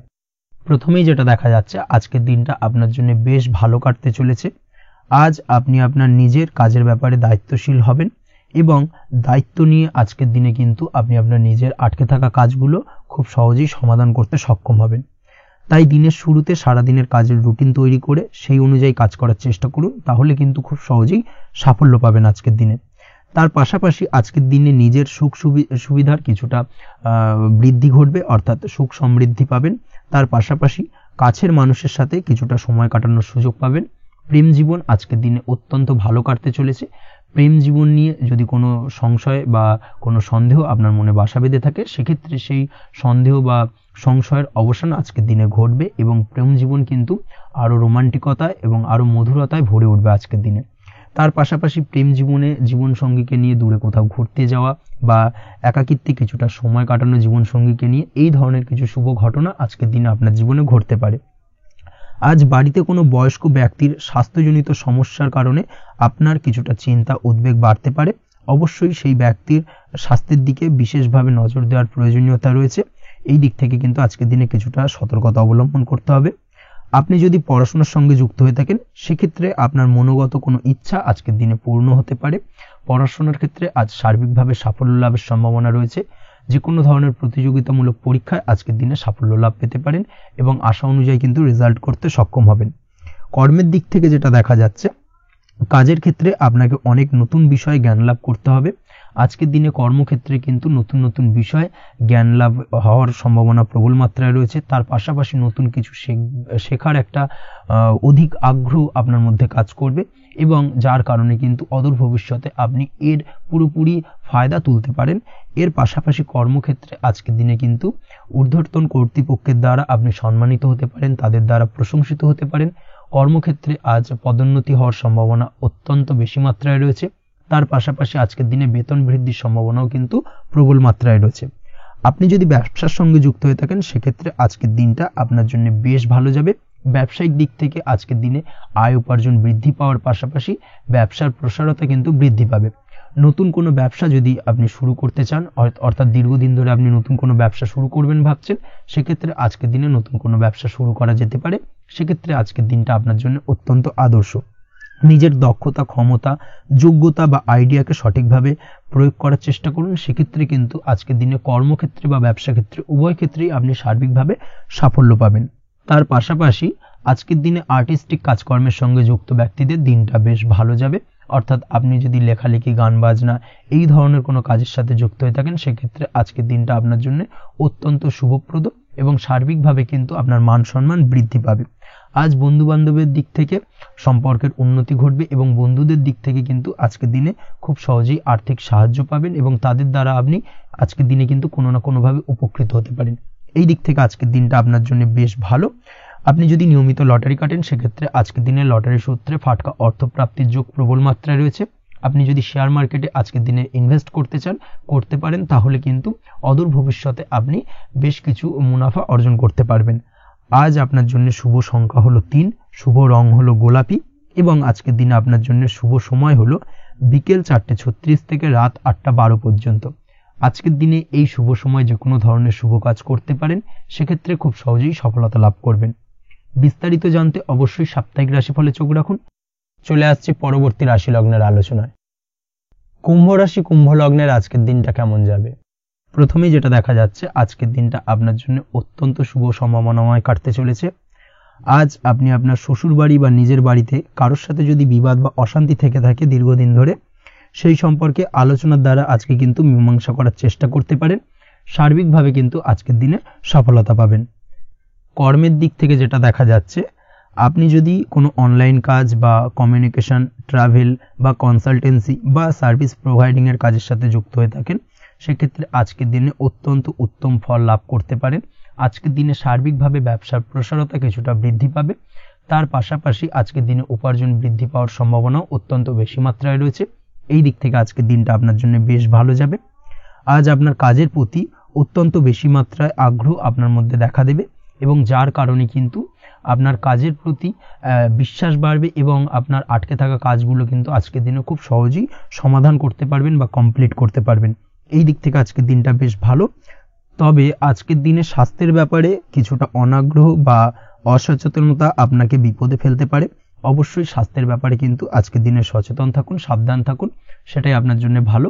প্রথমেই যেটা দেখা যাচ্ছে, আজকের দিনটা আপনার জন্য বেশ ভালো কাটতে চলেছে। আজ আপনি আপনার নিজের কাজের ব্যাপারে দায়িত্বশীল হবেন এবং দায়িত্ব নিয়ে আজকের দিনে কিন্তু আপনি আপনার নিজের আটকে থাকা কাজগুলো খুব সহজেই সমাধান করতে সক্ষম হবেন। তাই দিনের শুরুতে সারাদিনের কাজের রুটিন তৈরি করে সেই অনুযায়ী কাজ করার চেষ্টা করুন, তাহলে কিন্তু খুব সহজেই সাফল্য পাবেন আজকের দিনে। তার পাশাপাশি আজকের দিনে নিজের সুখ সুবিধার কিছুটা বৃদ্ধি ঘটবে, অর্থাৎ সুখ সমৃদ্ধি পাবেন। তার পাশাপাশি কাছের মানুষের সাথে কিছুটা সময় কাটানোর সুযোগ পাবেন। প্রেম জীবন আজকের দিনে অত্যন্ত ভালো কাটতে চলেছে। প্রেম জীবন নিয়ে যদি কোনো সংশয় বা কোনো সন্দেহ আপনার মনে বাসা বেঁধে থাকে, সেক্ষেত্রে সেই সন্দেহ বা সংশয়ের অবসান আজকের দিনে ঘটবে এবং প্রেম জীবন কিন্তু আরও রোমান্টিকতায় এবং আরও মধুরতায় ভরে উঠবে আজকের দিনে। তার পাশাপাশি প্রেম জীবনে জীবনসঙ্গীকে নিয়ে দূরে কোথাও ঘুরতে যাওয়া বা একাকিত্বে কিছুটা সময় কাটানো জীবনসঙ্গীকে নিয়ে, এই ধরনের কিছু শুভ ঘটনা আজকের দিনে আপনার জীবনে ঘটতে পারে। আজ বাড়িতে কোনো বয়স্ক ব্যক্তির স্বাস্থ্যজনিত সমস্যার কারণে আপনার কিছুটা চিন্তা, উদ্বেগ বাড়তে পারে। অবশ্যই সেই ব্যক্তির স্বাস্থ্যের দিকে বিশেষভাবে নজর দেওয়ার প্রয়োজনীয়তা রয়েছে। এই দিক থেকে কিন্তু আজকের দিনে কিছুটা সতর্কতা অবলম্বন করতে হবে। আপনি যদি পড়াশোনার সঙ্গে যুক্ত হয়ে থাকেন সেক্ষেত্রে আপনার মনোগত কোনো ইচ্ছা আজকের দিনে পূর্ণ হতে পারে। পড়াশোনার ক্ষেত্রে আজ সার্বিকভাবে সাফল্য লাভের সম্ভাবনা রয়েছে। যে কোনো ধরনের প্রতিযোগিতামূলক পরীক্ষায় আজকের দিনে সাফল্য লাভ পেতে পারেন এবং আশা অনুযায়ী কিন্তু রেজাল্ট করতে সক্ষম হবেন। কর্মের দিক থেকে যেটা দেখা যাচ্ছে, কাজের ক্ষেত্রে আপনাকে অনেক নতুন বিষয়ে জ্ঞান লাভ করতে হবে। আজকের দিনে কর্মক্ষেত্রে কিন্তু নতুন নতুন বিষয় জ্ঞান লাভ হওয়ার সম্ভাবনা প্রবল মাত্রায় রয়েছে। তার পাশাপাশি নতুন কিছু শেখার একটা অধিক আগ্রহ আপনার মধ্যে কাজ করবে এবং যার কারণে কিন্তু অদূর ভবিষ্যতে আপনি এর পুরোপুরি ফায়দা তুলতে পারেন। এর পাশাপাশি কর্মক্ষেত্রে আজকের দিনে কিন্তু ঊর্ধ্বতন কর্তৃপক্ষের দ্বারা আপনি সম্মানিত হতে পারেন, তাদের দ্বারা প্রশংসিত হতে পারেন। কর্মক্ষেত্রে আজ পদোন্নতি হওয়ার সম্ভাবনা অত্যন্ত বেশি মাত্রায় রয়েছে। তার পাশাপাশি আজকের দিনে বেতন বৃদ্ধির সম্ভাবনাও কিন্তু প্রবল মাত্রায় রয়েছে। আপনি যদি ব্যবসার সঙ্গে যুক্ত হয়ে থাকেন সেক্ষেত্রে আজকের দিনটা আপনার জন্য বেশ ভালো যাবে। ব্যবসায়িক দিক থেকে আজকের দিনে আয় উপার্জন বৃদ্ধি পাওয়ার পাশাপাশি ব্যবসার প্রসারতা কিন্তু বৃদ্ধি পাবে। নতুন কোনো ব্যবসা যদি আপনি শুরু করতে চান, অর্থাৎ দীর্ঘদিন ধরে আপনি নতুন কোনো ব্যবসা শুরু করবেন ভাবছেন, সেক্ষেত্রে আজকের দিনে নতুন কোনো ব্যবসা শুরু করা যেতে পারে। সেক্ষেত্রে আজকের দিনটা আপনার জন্য অত্যন্ত আদর্শ। নিজের দক্ষতা, ক্ষমতা, যোগ্যতা বা আইডিয়াকে সঠিকভাবে প্রয়োগ করার চেষ্টা করুন। সেক্ষেত্রে কিন্তু আজকের দিনে কর্মক্ষেত্রে বা ব্যবসা ক্ষেত্রে উভয় ক্ষেত্রেই আপনি সার্বিকভাবে সাফল্য পাবেন। তার পাশাপাশি আজকের দিনে আর্টিস্টিক কাজকর্মের সঙ্গে যুক্ত ব্যক্তিদের দিনটা বেশ ভালো যাবে। অর্থাৎ আপনি যদি লেখালেখি, গান বাজনা এই ধরনের কোনো কাজের সাথে যুক্ত হয়ে থাকেন সেক্ষেত্রে আজকের দিনটা আপনার জন্য অত্যন্ত শুভপ্রদ এবং সার্বিকভাবে কিন্তু আপনার মান সম্মান বৃদ্ধি পাবে। আজ বন্ধু বান্ধবের দিক থেকে সম্পর্কের উন্নতি ঘটবে এবং বন্ধুদের দিক থেকে কিন্তু আজকের দিনে খুব সহজেই আর্থিক সাহায্য পাবেন এবং তাদের দ্বারা আপনি আজকের দিনে কিন্তু কোনো না কোনোভাবে উপকৃত হতে পারেন। এই দিক থেকে আজকের দিনটা আপনার জন্য বেশ ভালো। আপনি যদি নিয়মিত লটারি কাটেন সেক্ষেত্রে আজকের দিনে লটারি সূত্রে ফাটকা অর্থপ্রাপ্তির যোগ প্রবল মাত্রায় রয়েছে। আপনি যদি শেয়ার মার্কেটে আজকের দিনে ইনভেস্ট করতে চান করতে পারেন, তাহলে কিন্তু অদূর ভবিষ্যতে আপনি বেশ কিছু মুনাফা অর্জন করতে পারবেন। আজ আপনার জন্য শুভ সংখ্যা হলো 3, শুভ রং হলো গোলাপি এবং আজকের দিনে আপনার জন্য শুভ সময় হলো বিকেল 4:36 থেকে রাত 8:12 পর্যন্ত। আজকের দিনে এই শুভ সময় যে কোনো ধরনের শুভ কাজ করতে পারেন, সেক্ষেত্রে খুব সহজেই সফলতা লাভ করবেন। বিস্তারিত জানতে অবশ্যই সাপ্তাহিক রাশিফলে চোখ রাখুন। চলে আসছে পরবর্তী রাশি লগ্নের আলোচনায়। কুম্ভ রাশি কুম্ভ লগ্নের আজকের দিনটা কেমন যাবে? প্রথমেই যেটা দেখা যাচ্ছে, আজকের দিনটা আপনার জন্য অত্যন্ত শুভ সম্ভাবনাময় কাটতে চলেছে। আজ আপনি আপনার শ্বশুর বাড়ি বা নিজের বাড়িতে কারোর সাথে যদি বিবাদ বা অশান্তি থেকে থাকে দীর্ঘদিন ধরে, সেই সম্পর্কে আলোচনার দ্বারা আজকে কিন্তু মীমাংসা করার চেষ্টা করতে পারেন। সার্বিকভাবে কিন্তু আজকের দিনে সফলতা পাবেন। কর্মের দিক থেকে যেটা দেখা যাচ্ছে, আপনি যদি কোনো অনলাইন কাজ বা কমিউনিকেশন, ট্রাভেল বা কনসালটেন্সি বা সার্ভিস প্রোভাইডিংয়ের কাজের সাথে যুক্ত হয়ে থাকেন, সেক্ষেত্রে আজকের দিনে অত্যন্ত উত্তম ফল লাভ করতে পারেন। আজকের দিনে সার্বিকভাবে ব্যবসার প্রসারতা কিছুটা বৃদ্ধি পাবে। তার পাশাপাশি আজকের দিনে উপার্জন বৃদ্ধি পাওয়ার সম্ভাবনাও অত্যন্ত বেশি মাত্রায় রয়েছে। এই দিক থেকে আজকের দিনটা আপনার জন্য বেশ ভালো যাবে। আজ আপনার কাজের প্রতি অত্যন্ত বেশি মাত্রায় আগ্রহ আপনার মধ্যে দেখা দেবে এবং যার কারণে কিন্তু আপনার কাজের প্রতি বিশ্বাস বাড়বে এবং আপনার আটকে থাকা কাজগুলো কিন্তু আজকের দিনে খুব সহজেই সমাধান করতে পারবেন বা কমপ্লিট করতে পারবেন। এই দিক থেকে আজকের দিনটা বেশ ভালো। তবে আজকের দিনে স্বাস্থ্যের ব্যাপারে কিছুটা অনাগ্রহ বা অসচেতনতা আপনাকে বিপদে ফেলতে পারে। অবশ্যই স্বাস্থ্যের ব্যাপারে কিন্তু আজকের দিনে সচেতন থাকুন, সাবধান থাকুন, সেটাই আপনার জন্য ভালো।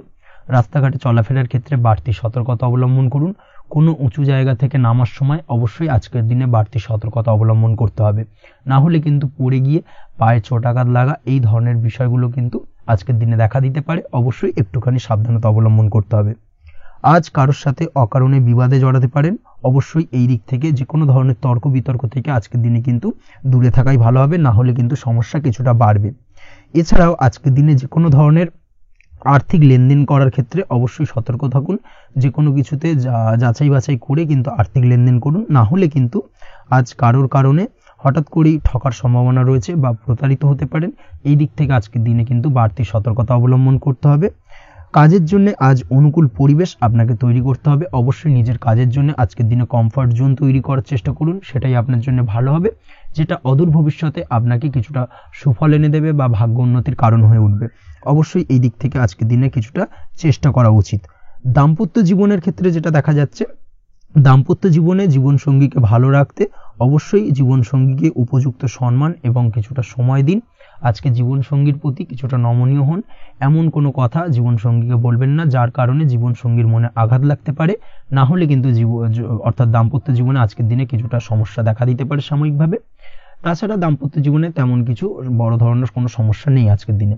রাস্তাঘাটে চলাফেরার ক্ষেত্রে বাড়তি সতর্কতা অবলম্বন করুন। কোনো উঁচু জায়গা থেকে নামার সময় অবশ্যই আজকের দিনে বাড়তি সতর্কতা অবলম্বন করতে হবে, না হলে কিন্তু পড়ে গিয়ে পায়ে চোটাঘাত লাগা এই ধরনের বিষয়গুলো কিন্তু আজকের দিনে দেখা দিতে পারে। অবশ্যই একটুখানি সাবধানতা অবলম্বন করতে হবে। আজ কারোর সাথে অকারণে বিবাদে জড়াতে পারেন। অবশ্যই এই দিক থেকে যে কোনো ধরনের তর্ক বিতর্ক থেকে আজকের দিনে কিন্তু দূরে থাকাই ভালো হবে, না হলে কিন্তু সমস্যা কিছুটা বাড়বে। এছাড়াও আজকের দিনে যে কোনো ধরনের আর্থিক লেনদেন করার ক্ষেত্রে অবশ্যই সতর্ক থাকুন। যে কোনো কিছুতে যাচাই বাছাই করে কিন্তু আর্থিক লেনদেন করুন, না হলে কিন্তু আজ কারোর কারণে হঠাৎ করেই ঠকার সম্ভাবনা রয়েছে বা প্রতারিত হতে পারেন। এই দিক থেকে আজকের দিনে কিন্তু বাড়তি সতর্কতা অবলম্বন করতে হবে। কাজের জন্য আজ অনুকূল পরিবেশ আপনাকে তৈরি করতে হবে। অবশ্যই নিজের কাজের জন্য আজকের দিনে কমফর্ট জোন তৈরি করার চেষ্টা করুন, সেটাই আপনার জন্য ভালো হবে, যেটা অদূর ভবিষ্যতে আপনাকে কিছুটা সুফল এনে দেবে বা ভাগ্য উন্নতির কারণ হয়ে উঠবে। অবশ্যই এই দিক থেকে আজকের দিনে কিছুটা চেষ্টা করা উচিত। দাম্পত্য জীবনের ক্ষেত্রে যেটা দেখা যাচ্ছে, দাম্পত্য জীবনে জীবনসঙ্গীকে ভালো রাখতে অবশ্যই জীবনসঙ্গীকে উপযুক্ত সম্মান এবং কিছুটা সময় দিন। আজকে জীবনসঙ্গীর প্রতি কিছুটা নমনীয় হন। এমন কোনো কথা জীবনসঙ্গীকে বলবেন না যার কারণে জীবনসঙ্গীর মনে আঘাত লাগতে পারে, না হলে কিন্তু অর্থাৎ দাম্পত্য জীবনে আজকের দিনে কিছুটা সমস্যা দেখা দিতে পারে সাময়িকভাবে। তাছাড়া দাম্পত্য জীবনে তেমন কিছু বড় ধরনের কোনো সমস্যা নেই আজকের দিনে।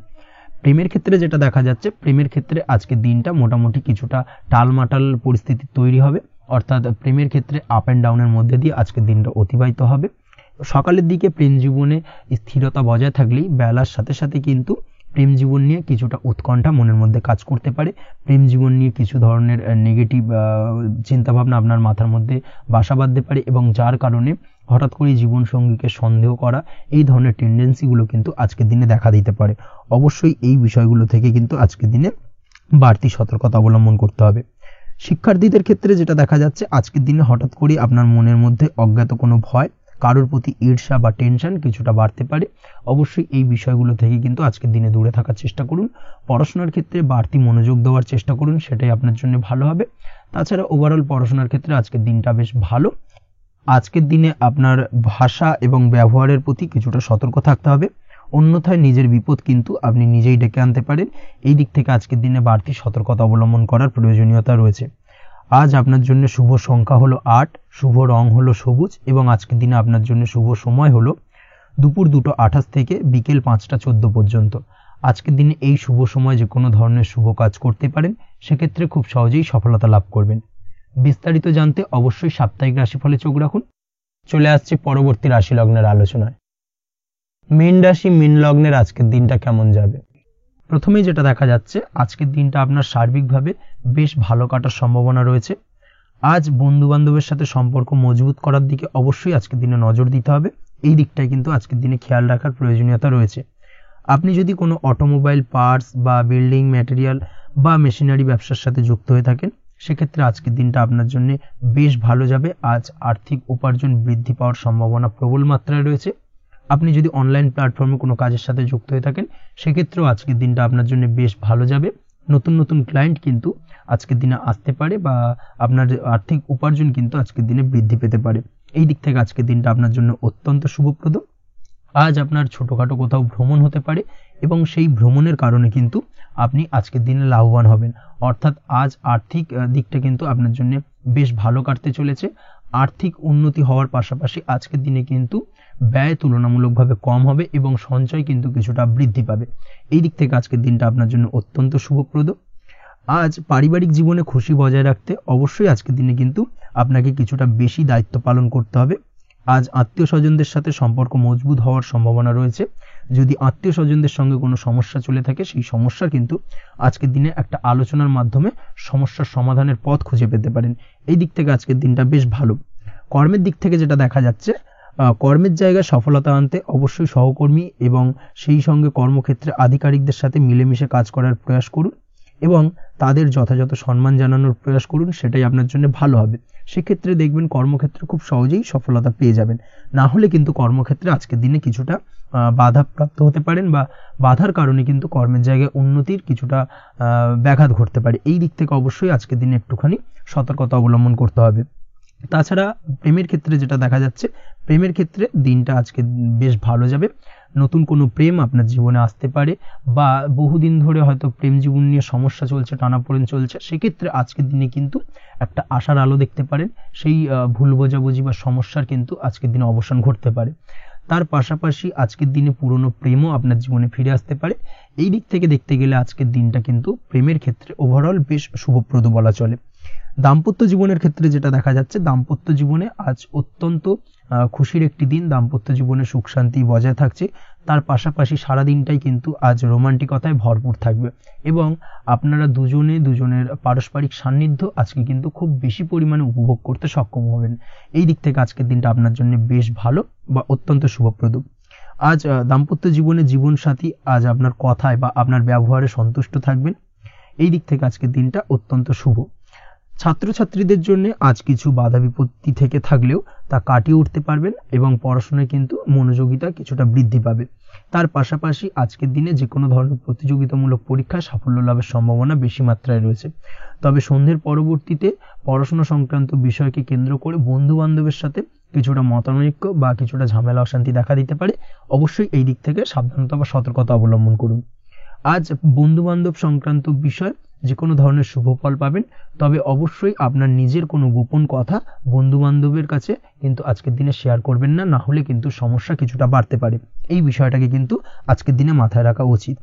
প্রেমের ক্ষেত্রে যেটা দেখা যাচ্ছে, প্রেমের ক্ষেত্রে আজকের দিনটা মোটামুটি কিছুটা টালমাটাল পরিস্থিতি তৈরি হবে, অর্থাৎ প্রেমের ক্ষেত্রে আপ অ্যান্ড ডাউনের মধ্যে দিয়ে আজকের দিনটা অতিবাহিত হবে। সকালের দিকে প্রেম জীবনে স্থিরতা বজায় থাকলেই বেলার সাথে সাথে কিন্তু প্রেম জীবন নিয়ে কিছুটা উৎকণ্ঠা মনের মধ্যে কাজ করতে পারে। প্রেম জীবন নিয়ে কিছু ধরনের নেগেটিভ চিন্তাভাবনা আপনার মাথার মধ্যে বাসা বাঁধতে পারে এবং যার কারণে হঠাৎ করে জীবনসঙ্গীকে সন্দেহ করা এই ধরনের টেন্ডেন্সিগুলো কিন্তু আজকের দিনে দেখা দিতে পারে। অবশ্যই এই বিষয়গুলো থেকে কিন্তু আজকের দিনে বাড়তি সতর্কতা অবলম্বন করতে হবে। শিক্ষার্থীদের ক্ষেত্রে যেটা দেখা যাচ্ছে, আজকের দিনে হঠাৎ করে আপনার মনের মধ্যে অজ্ঞাত কোনো ভয়, কারোর প্রতি ঈর্ষা বা টেনশন কিছুটা বাড়তে পারে। অবশ্যই এই বিষয়গুলো থেকে কিন্তু আজকের দিনে দূরে থাকার চেষ্টা করুন। পড়াশোনার ক্ষেত্রে বাড়তি মনোযোগ দেওয়ার চেষ্টা করুন, সেটাই আপনার জন্য ভালো হবে। তাছাড়া ওভারঅল পড়াশোনার ক্ষেত্রে আজকের দিনটা বেশ ভালো। আজকের দিনে আপনার ভাষা এবং ব্যবহারের প্রতি কিছুটা সতর্ক থাকতে হবে, অন্যথায় নিজের বিপদ কিন্তু আপনি নিজেই ডেকে আনতে পারেন। এই দিক থেকে আজকের দিনে বাড়তি সতর্কতা অবলম্বন করার প্রয়োজনীয়তা রয়েছে। আজ আপনার জন্য শুভ সংখ্যা হলো 8, শুভ রং হলো সবুজ এবং আজকের দিনে আপনার জন্য শুভ সময় হলো দুপুর 2:28 থেকে বিকেল 5:14 পর্যন্ত। আজকের দিনে এই শুভ সময় যে কোনো ধরনের শুভ কাজ করতে পারেন, সেক্ষেত্রে খুব সহজেই সফলতা লাভ করবেন। বিস্তারিত জানতে অবশ্যই সাপ্তাহিক রাশিফলে চোখ রাখুন। চলে আসছি পরবর্তী রাশি লগ্নের আলোচনায়। মীন রাশি মীন লগ্নের আজকের দিনটা কেমন যাবে? প্রথমেই যেটা দেখা যাচ্ছে, আজকের দিনটা আপনার সার্বিকভাবে বেশ ভালো কাটার সম্ভাবনা রয়েছে। আজ বন্ধু বান্ধবের সাথে সম্পর্ক মজবুত করার দিকে অবশ্যই আজকের দিনে নজর দিতে হবে। এই দিকটাই কিন্তু আজকের দিনে খেয়াল রাখার প্রয়োজনীয়তা রয়েছে। আপনি যদি কোনো অটোমোবাইল পার্টস বা বিল্ডিং ম্যাটেরিয়াল বা মেশিনারি ব্যবসার সাথে যুক্ত হয়ে থাকেন, সেক্ষেত্রে আজকের দিনটা আপনার জন্য বেশ ভালো যাবে। আজ আর্থিক উপার্জন বৃদ্ধি পাওয়ার সম্ভাবনা প্রবল মাত্রায় রয়েছে। আপনি যদি অনলাইন প্ল্যাটফর্মে কোনো কাজের সাথে যুক্ত হয়ে থাকেন, সেক্ষেত্রেও আজকের দিনটা আপনার জন্য বেশ ভালো যাবে। নতুন নতুন ক্লায়েন্ট কিন্তু আজকের দিনে আসতে পারে বা আপনার আর্থিক উপার্জন কিন্তু আজকের দিনে বৃদ্ধি পেতে পারে। এই দিক থেকে আজকের দিনটা আপনার জন্য অত্যন্ত শুভপ্রদ। আজ আপনার ছোটোখাটো কোথাও ভ্রমণ হতে পারে এবং সেই ভ্রমণের কারণে কিন্তু আপনি আজকের দিনে লাভবান হবেন। অর্থাৎ আজ আর্থিক দিকটা কিন্তু আপনার জন্য বেশ ভালো কাটতে চলেছে। আর্থিক উন্নতি হওয়ার পাশাপাশি আজকের দিনে কিন্তু ব্যয় তুলনামূলকভাবে কম হবে এবং সঞ্চয় কিন্তু কিছুটা বৃদ্ধি পাবে। এই দিক থেকে আজকের দিনটা আপনার জন্য অত্যন্ত শুভপ্রদ। আজ পারিবারিক জীবনে খুশি বজায় রাখতে অবশ্যই আজকের দিনে কিন্তু আপনাকে কিছুটা বেশি দায়িত্ব পালন করতে হবে। আজ আত্মীয় স্বজনদের সাথে সম্পর্ক মজবুত হওয়ার সম্ভাবনা রয়েছে। যদি আত্মীয় স্বজনদের সঙ্গে কোনো সমস্যা চলে থাকে, সেই সমস্যার কিন্তু আজকের দিনে একটা আলোচনার মাধ্যমে সমস্যার সমাধানের পথ খুঁজে পেতে পারেন। এই দিক থেকে আজকের দিনটা বেশ ভালো। কর্মের দিক থেকে যেটা দেখা যাচ্ছে, কর্মের জায়গায় সফলতা আনতে অবশ্যই সহকর্মী এবং সেই সঙ্গে কর্মক্ষেত্রে আধিকারিকদের সাথে মিলেমিশে কাজ করার প্রয়াস করুন এবং তাদের যথাযথ সম্মান জানানোর প্রয়াস করুন। সেটাই আপনার জন্য ভালো হবে। সেক্ষেত্রে দেখবেন কর্মক্ষেত্রে খুব সহজেই সফলতা পেয়ে যাবেন। না হলে কিন্তু কর্মক্ষেত্রে আজকের দিনে কিছুটা বাধাপ্রাপ্ত হতে পারেন বা বাধার কারণে কিন্তু কর্মের জায়গায় উন্নতির কিছুটা ব্যাঘাত ঘটতে পারে। এই দিক থেকে অবশ্যই আজকের দিনে একটুখানি সতর্কতা অবলম্বন করতে হবে। তাছাড়া প্রেমের ক্ষেত্রে যেটা দেখা যাচ্ছে, প্রেমের ক্ষেত্রে দিনটা আজকে বেশ ভালো যাবে। নতুন কোনো প্রেম আপনার জীবনে আসতে পারে বা বহুদিন ধরে হয়তো প্রেম জীবন নিয়ে সমস্যা চলছে, টানাপোড়েন চলছে, সেক্ষেত্রে আজকের দিনে কিন্তু একটা আশার আলো দেখতে পারেন। সেই ভুল বোঝাবুঝি বা সমস্যার কিন্তু আজকের দিনে অবসান ঘটতে পারে। তার পাশাপাশি আজকের দিনে পুরনো প্রেমও আপনার জীবনে ফিরে আসতে পারে। এই দিক থেকে দেখতে গেলে আজকের দিনটা কিন্তু প্রেমের ক্ষেত্রে ওভারঅল বেশ শুভপ্রদ বলা চলে। দাম্পত্য জীবনের ক্ষেত্রে যেটা দেখা যাচ্ছে, দাম্পত্য জীবনে আজ অত্যন্ত খুশির একটি দিন। দাম্পত্য জীবনে সুখ শান্তি বজায় থাকছে। তার পাশাপাশি সারা দিনটাই কিন্তু আজ রোমান্টিকতায় ভরপুর থাকবে এবং আপনারা দুজনের পারস্পরিক সান্নিধ্য আজকে কিন্তু খুব বেশি পরিমাণে উপভোগ করতে সক্ষম হবেন। এই দিক থেকে আজকের দিনটা আপনার জন্য বেশ ভালো বা অত্যন্ত শুভপ্রদ। আজ দাম্পত্য জীবনে জীবনসাথী আজ আপনার কথায় বা আপনার ব্যবহারে সন্তুষ্ট থাকবেন। এই দিক থেকে আজকের দিনটা অত্যন্ত শুভ। ছাত্রছাত্রীদের জন্য আজ কিছু বাধা বিপত্তি থেকে থাকলেও তা কাটিয়ে উঠতে পারবেন এবং পড়াশোনায় কিন্তু মনোযোগিতা কিছুটা বৃদ্ধি পাবে। তার পাশাপাশি আজকের দিনে যে কোনো ধরনের প্রতিযোগিতামূলক পরীক্ষায় সাফল্য লাভের সম্ভাবনা বেশি মাত্রায় রয়েছে। তবে সন্ধ্যের পরবর্তীতে পড়াশোনা সংক্রান্ত বিষয়কে কেন্দ্র করে বন্ধু বান্ধবের সাথে কিছুটা মতানৈক্য বা কিছুটা ঝামেলা অশান্তি দেখা দিতে পারে। অবশ্যই এই দিক থেকে সাবধানতা বা সতর্কতা অবলম্বন করুন। আজ বন্ধু বান্ধব সংক্রান্ত বিষয় যে কোনো ধরনের শুভ ফল পাবেন। তবে অবশ্যই আপনার নিজের কোনো গোপন কথা বন্ধু বান্ধবের কাছে কিন্তু আজকের দিনে শেয়ার করবেন না, না হলে কিন্তু সমস্যা কিছুটা বাড়তে পারে। এই বিষয়টাকে কিন্তু আজকের দিনে মাথায় রাখা উচিত।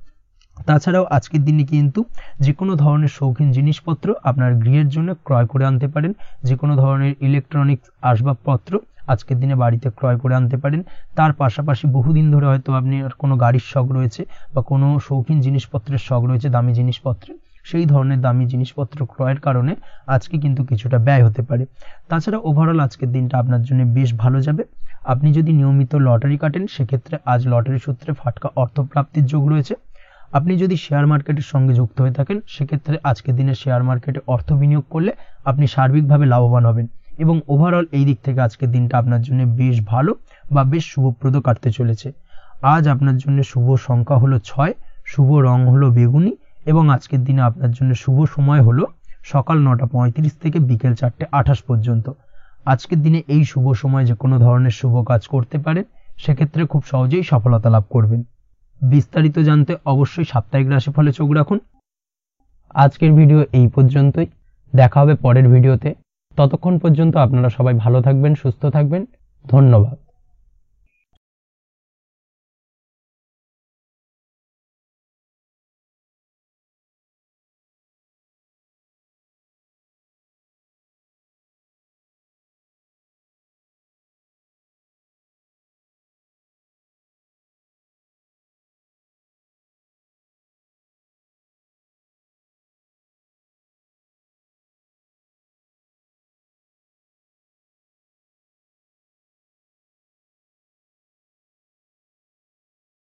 তাছাড়াও আজকের দিনে কিন্তু যে কোনো ধরনের শৌখিন জিনিসপত্র আপনার গৃহের জন্য ক্রয় করে আনতে পারেন। যে কোনো ধরনের ইলেকট্রনিক্স আসবাবপত্র আজকের দিনে বাড়িতে ক্রয় করে আনতে পারেন। তার পাশাপাশি বহুদিন ধরে হয়তো আপনি কোনো গাড়ির শখ রয়েছে বা কোনো শৌখিন জিনিসপত্রের শখ রয়েছে, দামি জিনিসপত্রের, সেই ধরনের দামি জিনিসপত্র ক্রয়ের কারণে আজকে কিন্তু কিছুটা ব্যয় হতে পারে। তাছাড়া ওভারঅল আজকের দিনটা আপনার জন্য বেশ ভালো যাবে। আপনি যদি নিয়মিত লটারি কাটেন, সেক্ষেত্রে আজ লটারি সূত্রে ফাটকা অর্থপ্রাপ্তির যোগ রয়েছে। আপনি যদি শেয়ার মার্কেটের সঙ্গে যুক্ত হয়ে থাকেন, সেক্ষেত্রে আজকের দিনে শেয়ার মার্কেটে অর্থ বিনিয়োগ করলে আপনি সার্বিকভাবে লাভবান হবেন এবং ওভারঅল এই দিক থেকে আজকের দিনটা আপনার জন্য বেশ ভালো বা বেশ শুভপ্রদ কাটতে চলেছে। আজ আপনার জন্য শুভ সংখ্যা হলো 6, শুভ রং হলো বেগুনি এবং আজকের দিনে আপনার জন্য শুভ সময় হলো সকাল 9:35 থেকে বিকেল 4:28 পর্যন্ত। আজকের দিনে এই শুভ সময় যে কোনো ধরনের শুভ কাজ করতে পারেন, সেক্ষেত্রে খুব সহজেই সফলতা লাভ করবেন। বিস্তারিত জানতে অবশ্যই সাপ্তাহিক রাশিফলে চোখ রাখুন। আজকের ভিডিও এই পর্যন্তই। দেখা হবে পরের ভিডিওতে। ততক্ষণ পর্যন্ত আপনারা সবাই ভালো থাকবেন, সুস্থ থাকবেন। ধন্যবাদ।